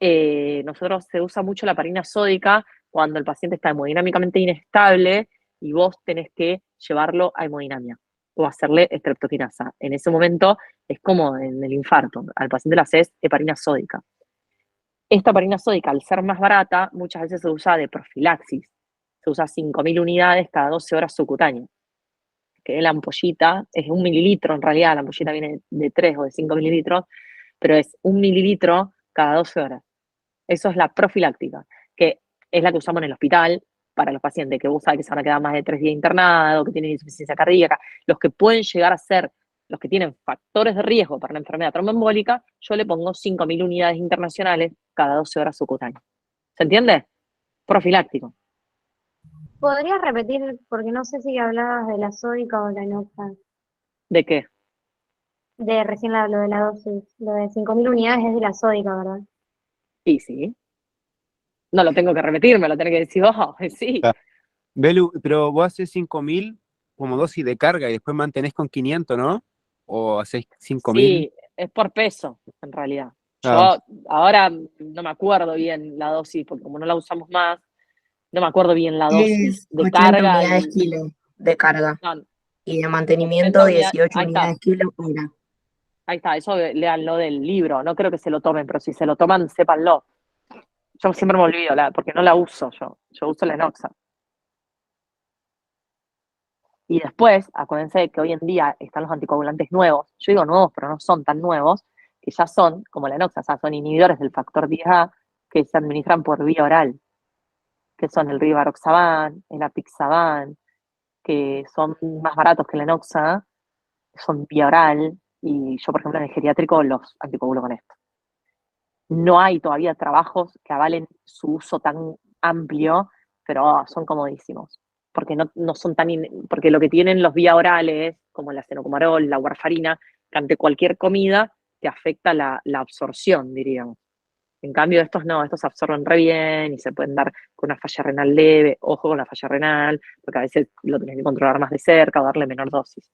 nosotros se usa mucho la heparina sódica cuando el paciente está hemodinámicamente inestable y vos tenés que llevarlo a hemodinamia o hacerle estreptoquinasa. En ese momento es como en el infarto, al paciente le haces heparina sódica. Esta heparina sódica, al ser más barata, muchas veces se usa de profilaxis. Se usa 5.000 unidades cada 12 horas subcutáneo. Que la ampollita es 1 mililitro, en realidad la ampollita viene de 3 o de 5 mililitros, pero es 1 mililitro cada 12 horas. Eso es la profiláctica, que es la que usamos en el hospital para los pacientes que vos sabés que se van a quedar más de 3 días internados, que tienen insuficiencia cardíaca, los que pueden llegar a ser, los que tienen factores de riesgo para la enfermedad tromboembólica, yo le pongo 5.000 unidades internacionales cada 12 horas subcutáneas. ¿Se entiende? Profiláctico. ¿Podrías repetir, porque no sé si hablabas de la sódica o la enoxa? ¿De qué? De recién lo de la dosis. Lo de 5.000 unidades es de la sódica, ¿verdad? Sí, sí. No lo tengo que repetir, me lo tenés que decir vos, sí. Belu, pero vos haces 5.000 como dosis de carga y después mantenés con 500, ¿no? ¿O haces 5.000? Sí, es por peso, en realidad. Ah. Yo ahora no me acuerdo bien la dosis, porque como no la usamos más, no me acuerdo bien la dosis Es de 80 carga. unidades kilo de carga. No, Y de mantenimiento 80 unidades, 18 ahí está. unidades kilo hora. Ahí está, eso léanlo del libro. No creo que se lo tomen, pero si se lo toman, sépanlo. Yo siempre me olvido, porque no la uso yo. Yo uso la enoxa. Y después, acuérdense que hoy en día están los anticoagulantes nuevos. Yo digo nuevos, pero no son tan nuevos, que ya son, como la enoxa, o sea, son inhibidores del factor 10A que se administran por vía oral, que son el rivaroxaban, el apixaban, que son más baratos que la enoxa, son vía oral, y yo, por ejemplo, en el geriátrico los anticoagulo con esto. No hay todavía trabajos que avalen su uso tan amplio, pero son comodísimos, porque no son tan, porque lo que tienen los vía orales, como la cenocomarol, la warfarina, que ante cualquier comida te afecta la absorción, diríamos. En cambio, estos no, estos absorben re bien y se pueden dar con una falla renal leve. Ojo con la falla renal, porque a veces lo tenés que controlar más de cerca o darle menor dosis.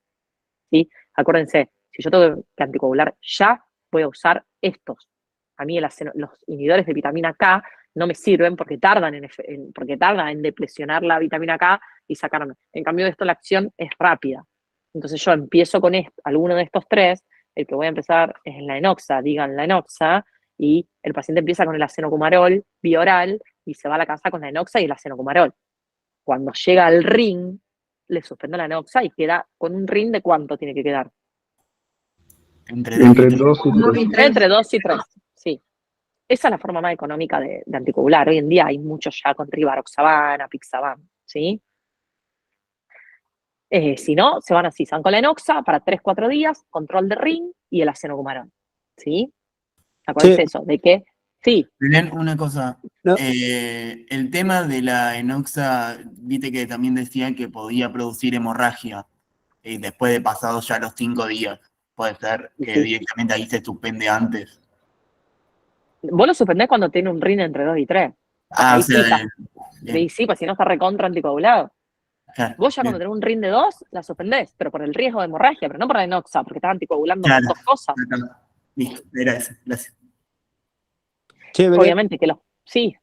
¿Sí? Acuérdense, si yo tengo que anticoagular ya, voy a usar estos. A mí los inhibidores de vitamina K no me sirven porque tardan en deplesionar la vitamina K y sacarme. En cambio, esto la acción es rápida. Entonces yo empiezo con alguno de estos tres, el que voy a empezar es la enoxa, digan la enoxa, y el paciente empieza con el acenocumarol bioral y se va a la casa con la enoxa y el acenocumarol. Cuando llega al ring, le suspendo la enoxa y queda con un RIN de ¿cuánto tiene que quedar? Entre Entre 2 y 2 y 3. Entre 2 y 3, sí. Esa es la forma más económica de anticoagular. Hoy en día hay muchos ya con rivaroxaban, apixaban, ¿sí? Si no, se van así, se van con la enoxa para 3-4 días, control de RIN y el acenocumarón, ¿sí? Acuérdense eso, de que, sí. Belén, una cosa. No. El tema de la enoxa, viste que también decía que podía producir hemorragia después de pasados ya los 5 días. Puede ser que Sí. directamente ahí se suspende antes. Vos lo suspendés cuando tiene un RIN entre 2 y 3. Ah, Ahí o sea, sí, ahí sí, pues si no está recontra anticoagulado. claro, Vos ya bien, cuando tenés un RIN de 2, la suspendés, pero por el riesgo de hemorragia, pero no por la enoxa, porque estás anticoagulando claro. las dos cosas. Listo, era eso, gracias. Che, Belén, Obviamente que sí.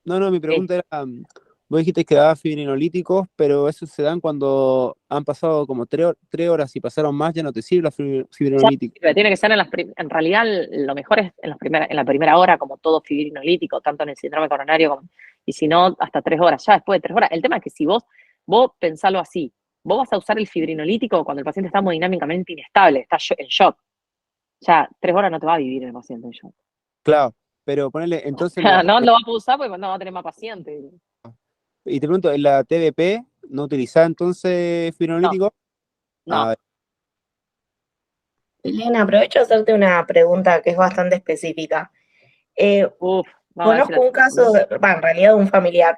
no, mi pregunta era, vos dijiste que daba fibrinolíticos, pero esos se dan cuando han pasado como 3 horas y pasaron más, ya no te sirve la Ya fibrinolítica. sirve, tiene que ser en realidad lo mejor es en la primera hora, como todo fibrinolítico, tanto en el síndrome coronario como, y si no, hasta 3 horas, ya después de 3 horas. El tema es que si vos pensalo así, vos vas a usar el fibrinolítico cuando el paciente está hemodinámicamente inestable, está en shock. Ya 3 horas no te va a vivir el paciente en shock. Claro, pero ponele, entonces le No lo va a poder usar porque no va a tener más pacientes. y te pregunto, ¿en la TBP no utilizaba entonces fibrinolítico? No. Elena, aprovecho a hacerte una pregunta que es bastante específica. Conozco un caso, en realidad un familiar,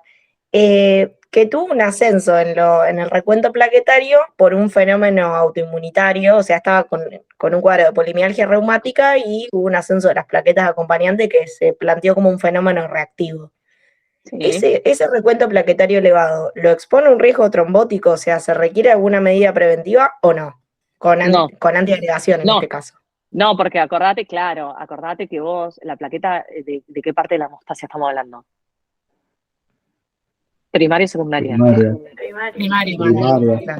que tuvo un ascenso en el recuento plaquetario por un fenómeno autoinmunitario, o sea, estaba con un cuadro de polimialgia reumática y hubo un ascenso de las plaquetas acompañantes que se planteó como un fenómeno reactivo. Ese recuento plaquetario elevado, ¿lo expone a un riesgo trombótico? O sea, ¿se requiere alguna medida preventiva o no? Con antiagregación en este caso. No, porque acordate que vos, la plaqueta, ¿de qué parte de la hemostasia estamos hablando? Primaria o secundaria.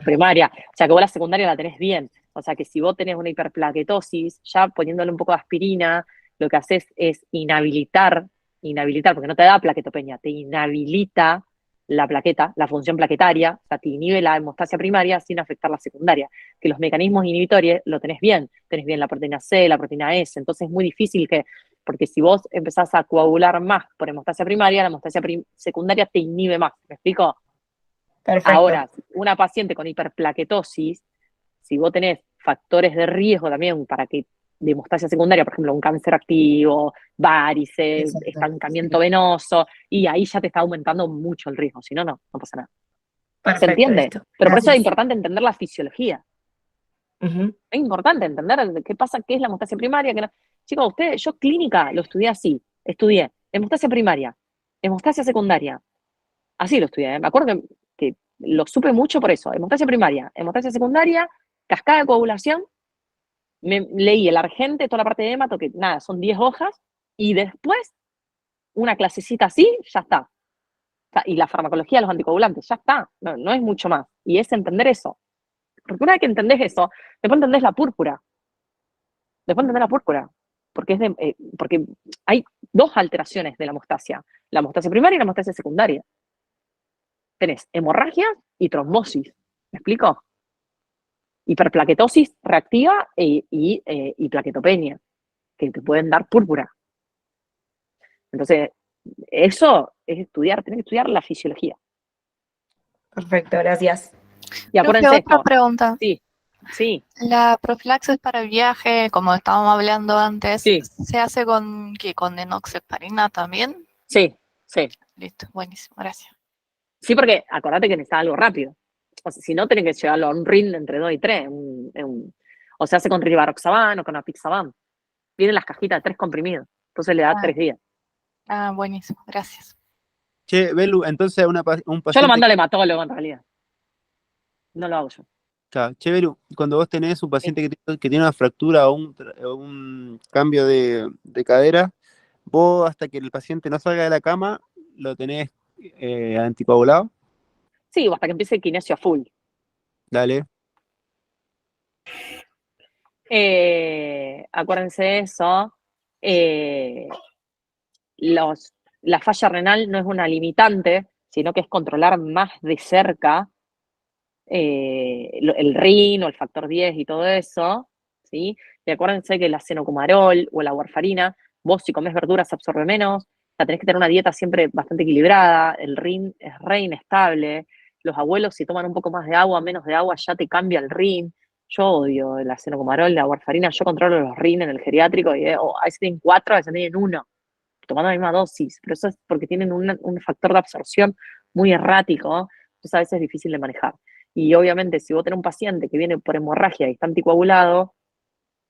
Primaria. O sea, que vos la secundaria la tenés bien. O sea, que si vos tenés una hiperplaquetosis, ya poniéndole un poco de aspirina, lo que haces es inhabilitar, porque no te da plaquetopenia, te inhabilita la plaqueta, la función plaquetaria, o sea, te inhibe la hemostasia primaria sin afectar la secundaria. Que los mecanismos inhibitorios lo tenés bien la proteína C, la proteína S, entonces es muy difícil porque si vos empezás a coagular más por hemostasia primaria, la hemostasia secundaria te inhibe más, ¿me explico? Perfecto. Ahora, una paciente con hiperplaquetosis, si vos tenés factores de riesgo también de hemostasia secundaria, por ejemplo, un cáncer activo, varices, estancamiento venoso, y ahí ya te está aumentando mucho el riesgo, si no, no pasa nada. Perfecto, ¿Se entiende? listo. Pero por eso Gracias. es importante entender la fisiología. Es importante entender qué pasa, qué es la hemostasia primaria. Chicos, yo clínica lo estudié así. Estudié hemostasia primaria, hemostasia secundaria. Así lo estudié. Me acuerdo que lo supe mucho por eso. Hemostasia primaria, hemostasia secundaria, cascada de coagulación. Me leí el Argente, toda la parte de hemato, que nada, son 10 hojas. Y después, una clasecita así, ya está. Y la farmacología de los anticoagulantes, ya está. No es mucho más. Y es entender eso. Porque una vez que entendés eso, después entendés la púrpura. Porque hay dos alteraciones de la hemostasia. La hemostasia primaria y la hemostasia secundaria. Tenés hemorragia y trombosis. ¿Me explico? Hiperplaquetosis reactiva y plaquetopenia, que te pueden dar púrpura. Entonces, eso es estudiar, tenés que estudiar la fisiología. Perfecto, gracias. Y acuérdense Profe, otra esto. pregunta. Sí. La profilaxis para el viaje, como estábamos hablando antes, ¿se hace con enoxaparina también? Sí. Listo, buenísimo, gracias. Sí, porque acordate que necesitas algo rápido. O sea, si no, tenés que llevarlo a un RIN entre 2 y 3. O se hace con rivaroxaban o con apixaban. Vienen las cajitas de 3 comprimidos. Entonces le da 3 días. Ah, buenísimo, gracias. Che, Belu, entonces un paciente... Yo lo mando al hematólogo en realidad. No lo hago yo. Claro. Che, Belu, cuando vos tenés un paciente que tiene una fractura o un cambio de cadera, vos hasta que el paciente no salga de la cama, lo tenés anticoagulado. Sí, o hasta que empiece el kinesio a full. Dale. Acuérdense eso. La falla renal no es una limitante, sino que es controlar más de cerca el RIN o el factor 10 y todo eso, ¿sí? Y acuérdense que el acenocumarol o la warfarina, vos si comés verduras absorbe menos, o sea, tenés que tener una dieta siempre bastante equilibrada, el RIN es re inestable, los abuelos si toman un poco más de agua, menos de agua, ya te cambia el RIN. Yo odio el acenocumarol, la warfarina, yo controlo los RIN en el geriátrico y a veces tienen 4, a veces tienen 1, tomando la misma dosis, pero eso es porque tienen un factor de absorción muy errático, entonces a veces es difícil de manejar. Y obviamente, si vos tenés un paciente que viene por hemorragia y está anticoagulado,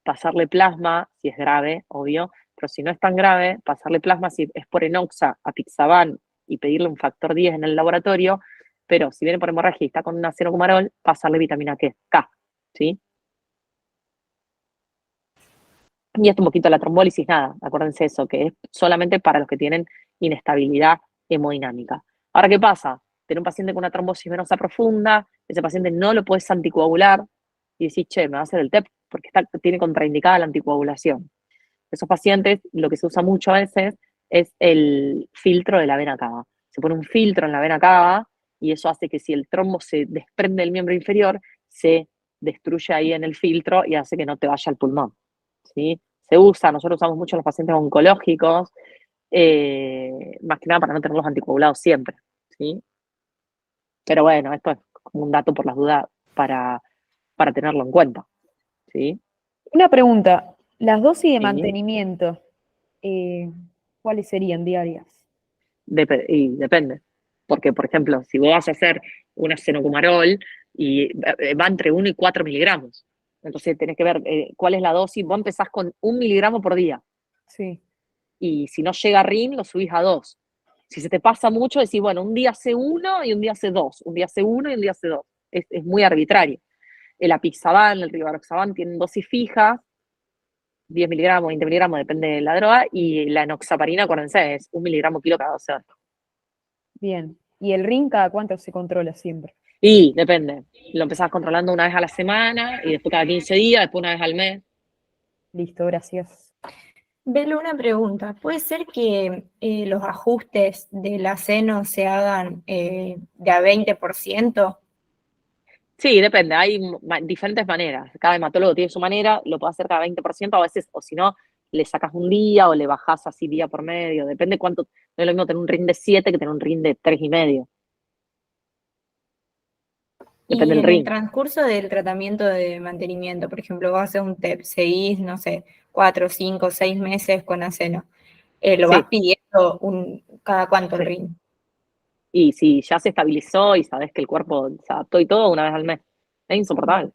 pasarle plasma, si es grave, obvio, pero si no es tan grave, pasarle plasma si es por enoxa, apixaban y pedirle un factor 10 en el laboratorio, pero si viene por hemorragia y está con un acenocumarol, pasarle vitamina K, ¿sí? Y esto un poquito la trombólisis, nada, acuérdense eso, que es solamente para los que tienen inestabilidad hemodinámica. Ahora, ¿qué pasa? Tener un paciente con una trombosis venosa profunda, ese paciente no lo puedes anticoagular y decís, che, me va a hacer el TEP porque tiene contraindicada la anticoagulación. Esos pacientes, lo que se usa mucho a veces es el filtro de la vena cava. Se pone un filtro en la vena cava y eso hace que si el trombo se desprende del miembro inferior, se destruye ahí en el filtro y hace que no te vaya al pulmón, ¿sí? Se usa, nosotros usamos mucho en los pacientes oncológicos, más que nada para no tenerlos anticoagulados siempre, ¿sí? Pero bueno, esto es como un dato por las dudas para tenerlo en cuenta, ¿sí? Una pregunta, las dosis de Sí. mantenimiento, ¿cuáles serían diarias? Y depende. Porque, por ejemplo, si vos vas a hacer un acenocumarol y va entre 1 y 4 miligramos, entonces tenés que ver cuál es la dosis. Vos empezás con 1 miligramo por día. Sí. Y si no llega a RIN, lo subís a 2. Si se te pasa mucho, decís, bueno, un día hace 1 y un día hace 2. Un día hace 1 y un día hace 2. Es muy arbitrario. El apixaban, el rivaroxaban tienen dosis fijas, 10 miligramos, 20 miligramos, depende de la droga, y la enoxaparina, acuérdense, es 1 miligramo kilo cada 12 horas. Bien. ¿Y el RIN cada cuánto se controla siempre? Y depende. Lo empezás controlando una vez a la semana y después cada 15 días, después una vez al mes. Listo, gracias. Belu, una pregunta. ¿Puede ser que los ajustes del aceno se hagan de a 20%? Sí, depende. Hay diferentes maneras. Cada hematólogo tiene su manera, lo puede hacer cada 20% a veces, o si no, le sacas un día o le bajás así día por medio. Depende cuánto. No es lo mismo tener un ring de 7 que tener un ring de 3,5. Depende Y del en el ring. transcurso del tratamiento de mantenimiento, por ejemplo, vos haces un TEP, seguís, no sé, 4, 5, 6 meses con aceno. ¿Lo vas Sí. pidiendo cada cuánto el Sí. ring? Y si ya se estabilizó y sabes que el cuerpo se adaptó y todo, una vez al mes. Es insoportable.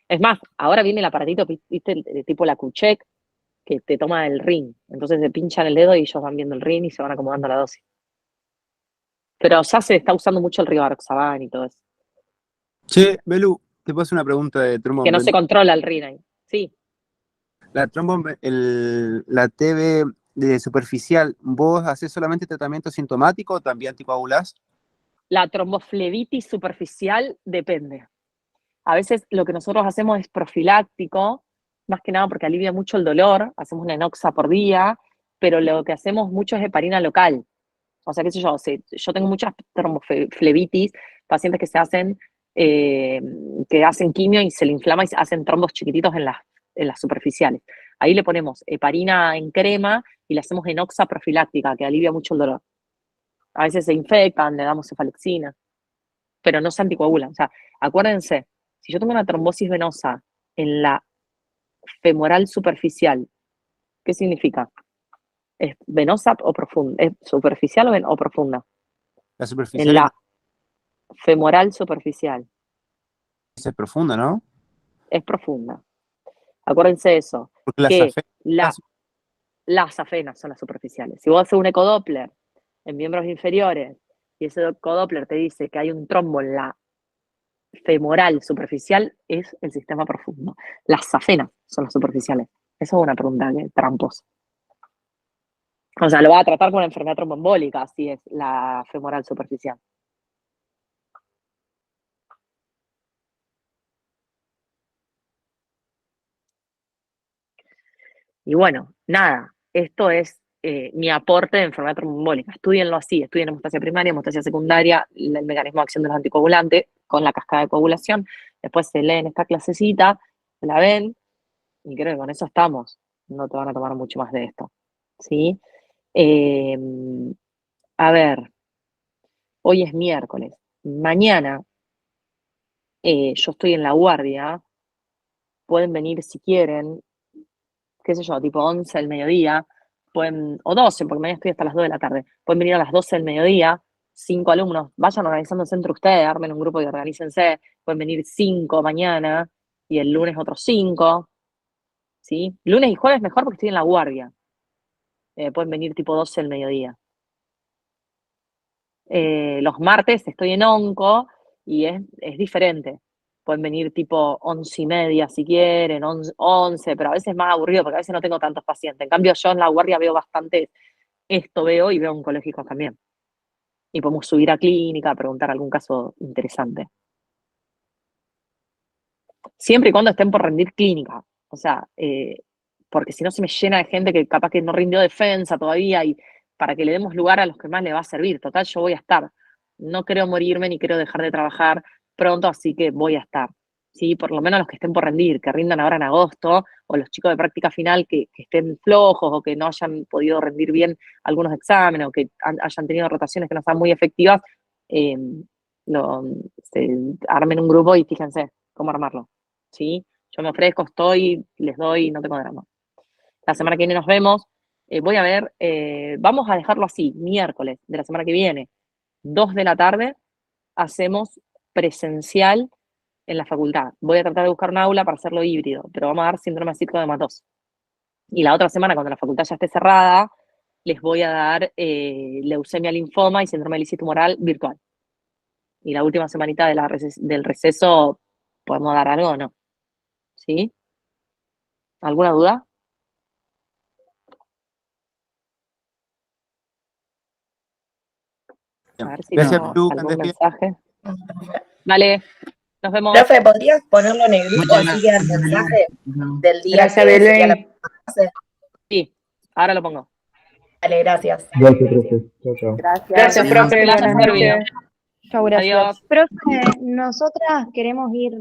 Es más, ahora viene el aparatito, viste, tipo la Q-Check, que te toma el ring. Entonces se pinchan el dedo y ellos van viendo el ring y se van acomodando la dosis. Pero ya se está usando mucho el rivaroxaban y todo eso. Che, Belu, te puedo hacer una pregunta de Que no se tromboembolismo. controla el ring ahí. Sí. La la TB de superficial, ¿vos haces solamente tratamiento sintomático o también anticoagulás? La tromboflebitis superficial depende. A veces lo que nosotros hacemos es profiláctico, más que nada porque alivia mucho el dolor, hacemos una enoxa por día, pero lo que hacemos mucho es heparina local. O sea, qué sé yo, yo tengo muchas tromboflebitis, pacientes que que hacen quimio y se le inflama y se hacen trombos chiquititos en las superficiales. Ahí le ponemos heparina en crema y le hacemos enoxa profiláctica, que alivia mucho el dolor. A veces se infectan, le damos cefalexina, pero no se anticoagulan. O sea, acuérdense, si yo tengo una trombosis venosa en la femoral superficial, ¿qué significa? ¿Es venosa o profunda? ¿Es superficial o profunda? La En superficial la femoral superficial. es profunda, ¿no? Es profunda. Acuérdense de eso. Porque las Que afectas. las afenas son las superficiales. Si vos haces un ecodoppler en miembros inferiores y ese ecodoppler te dice que hay un trombo en la femoral superficial, es el sistema profundo. Las afenas son las superficiales. Eso es una pregunta tramposa. O sea, lo va a tratar con una enfermedad tromboembólica, si es la femoral superficial. Y bueno, nada, esto es mi aporte de enfermedad tromboembólica. Estudienlo así, estudien hemostasia primaria, hemostasia secundaria, el mecanismo de acción de los anticoagulantes con la cascada de coagulación. Después se leen esta clasecita, se la ven, y creo que con eso estamos. No te van a tomar mucho más de esto, ¿sí? A ver, hoy es miércoles. Mañana yo estoy en la guardia. Pueden venir si quieren, qué sé yo, tipo 11 del mediodía, o 12, porque mañana estoy hasta las 2 de la tarde. Pueden venir a las 12 del mediodía, 5 alumnos, vayan organizándose entre ustedes, armen un grupo y organícense. Pueden venir 5 mañana y el lunes otros 5, ¿sí? Lunes y jueves mejor porque estoy en la guardia. Pueden venir tipo 12 del mediodía. Los martes estoy en onco y es diferente. Pueden venir tipo 11:30 si quieren, 11, pero a veces es más aburrido porque a veces no tengo tantos pacientes. En cambio, yo en la guardia veo bastante, veo y veo oncológicos también. Y podemos subir a clínica, preguntar algún caso interesante. Siempre y cuando estén por rendir clínica. O sea, porque si no se me llena de gente que capaz que no rindió defensa todavía y para que le demos lugar a los que más le va a servir. Total, yo voy a estar. No creo morirme ni quiero dejar de trabajar pronto, así que voy a estar. ¿Sí? Por lo menos los que estén por rendir, que rindan ahora en agosto, o los chicos de práctica final que estén flojos o que no hayan podido rendir bien algunos exámenes o que hayan tenido rotaciones que no sean muy efectivas, armen un grupo y fíjense cómo armarlo. ¿Sí? Yo me ofrezco, estoy, les doy, no tengo drama. La semana que viene nos vemos. Voy a ver, vamos a dejarlo así, miércoles de la semana que viene, 2 de la tarde, hacemos presencial en la facultad. Voy a tratar de buscar un aula para hacerlo híbrido, pero vamos a dar síndrome cíclico de Matos. Y la otra semana, cuando la facultad ya esté cerrada, les voy a dar leucemia, linfoma y síndrome de lisis tumoral virtual. Y la última semanita del receso, ¿podemos dar algo o no? ¿Sí? ¿Alguna duda? A ver si Gracias, tengo Lu, que algún andes bien. mensaje. Vale, nos vemos. Profe, ¿podrías ponerlo en el grupo Muchas así queda el gracias, mensaje Belén. del día Gracias, que sería Belén. la clase? Sí, ahora lo pongo. Vale, gracias. Gracias, profe. Chao, chao. Gracias, Adiós. profe. Que les haya Buenas servido. noches. Chau, gracias. Adiós. Profe, nosotras queremos ir.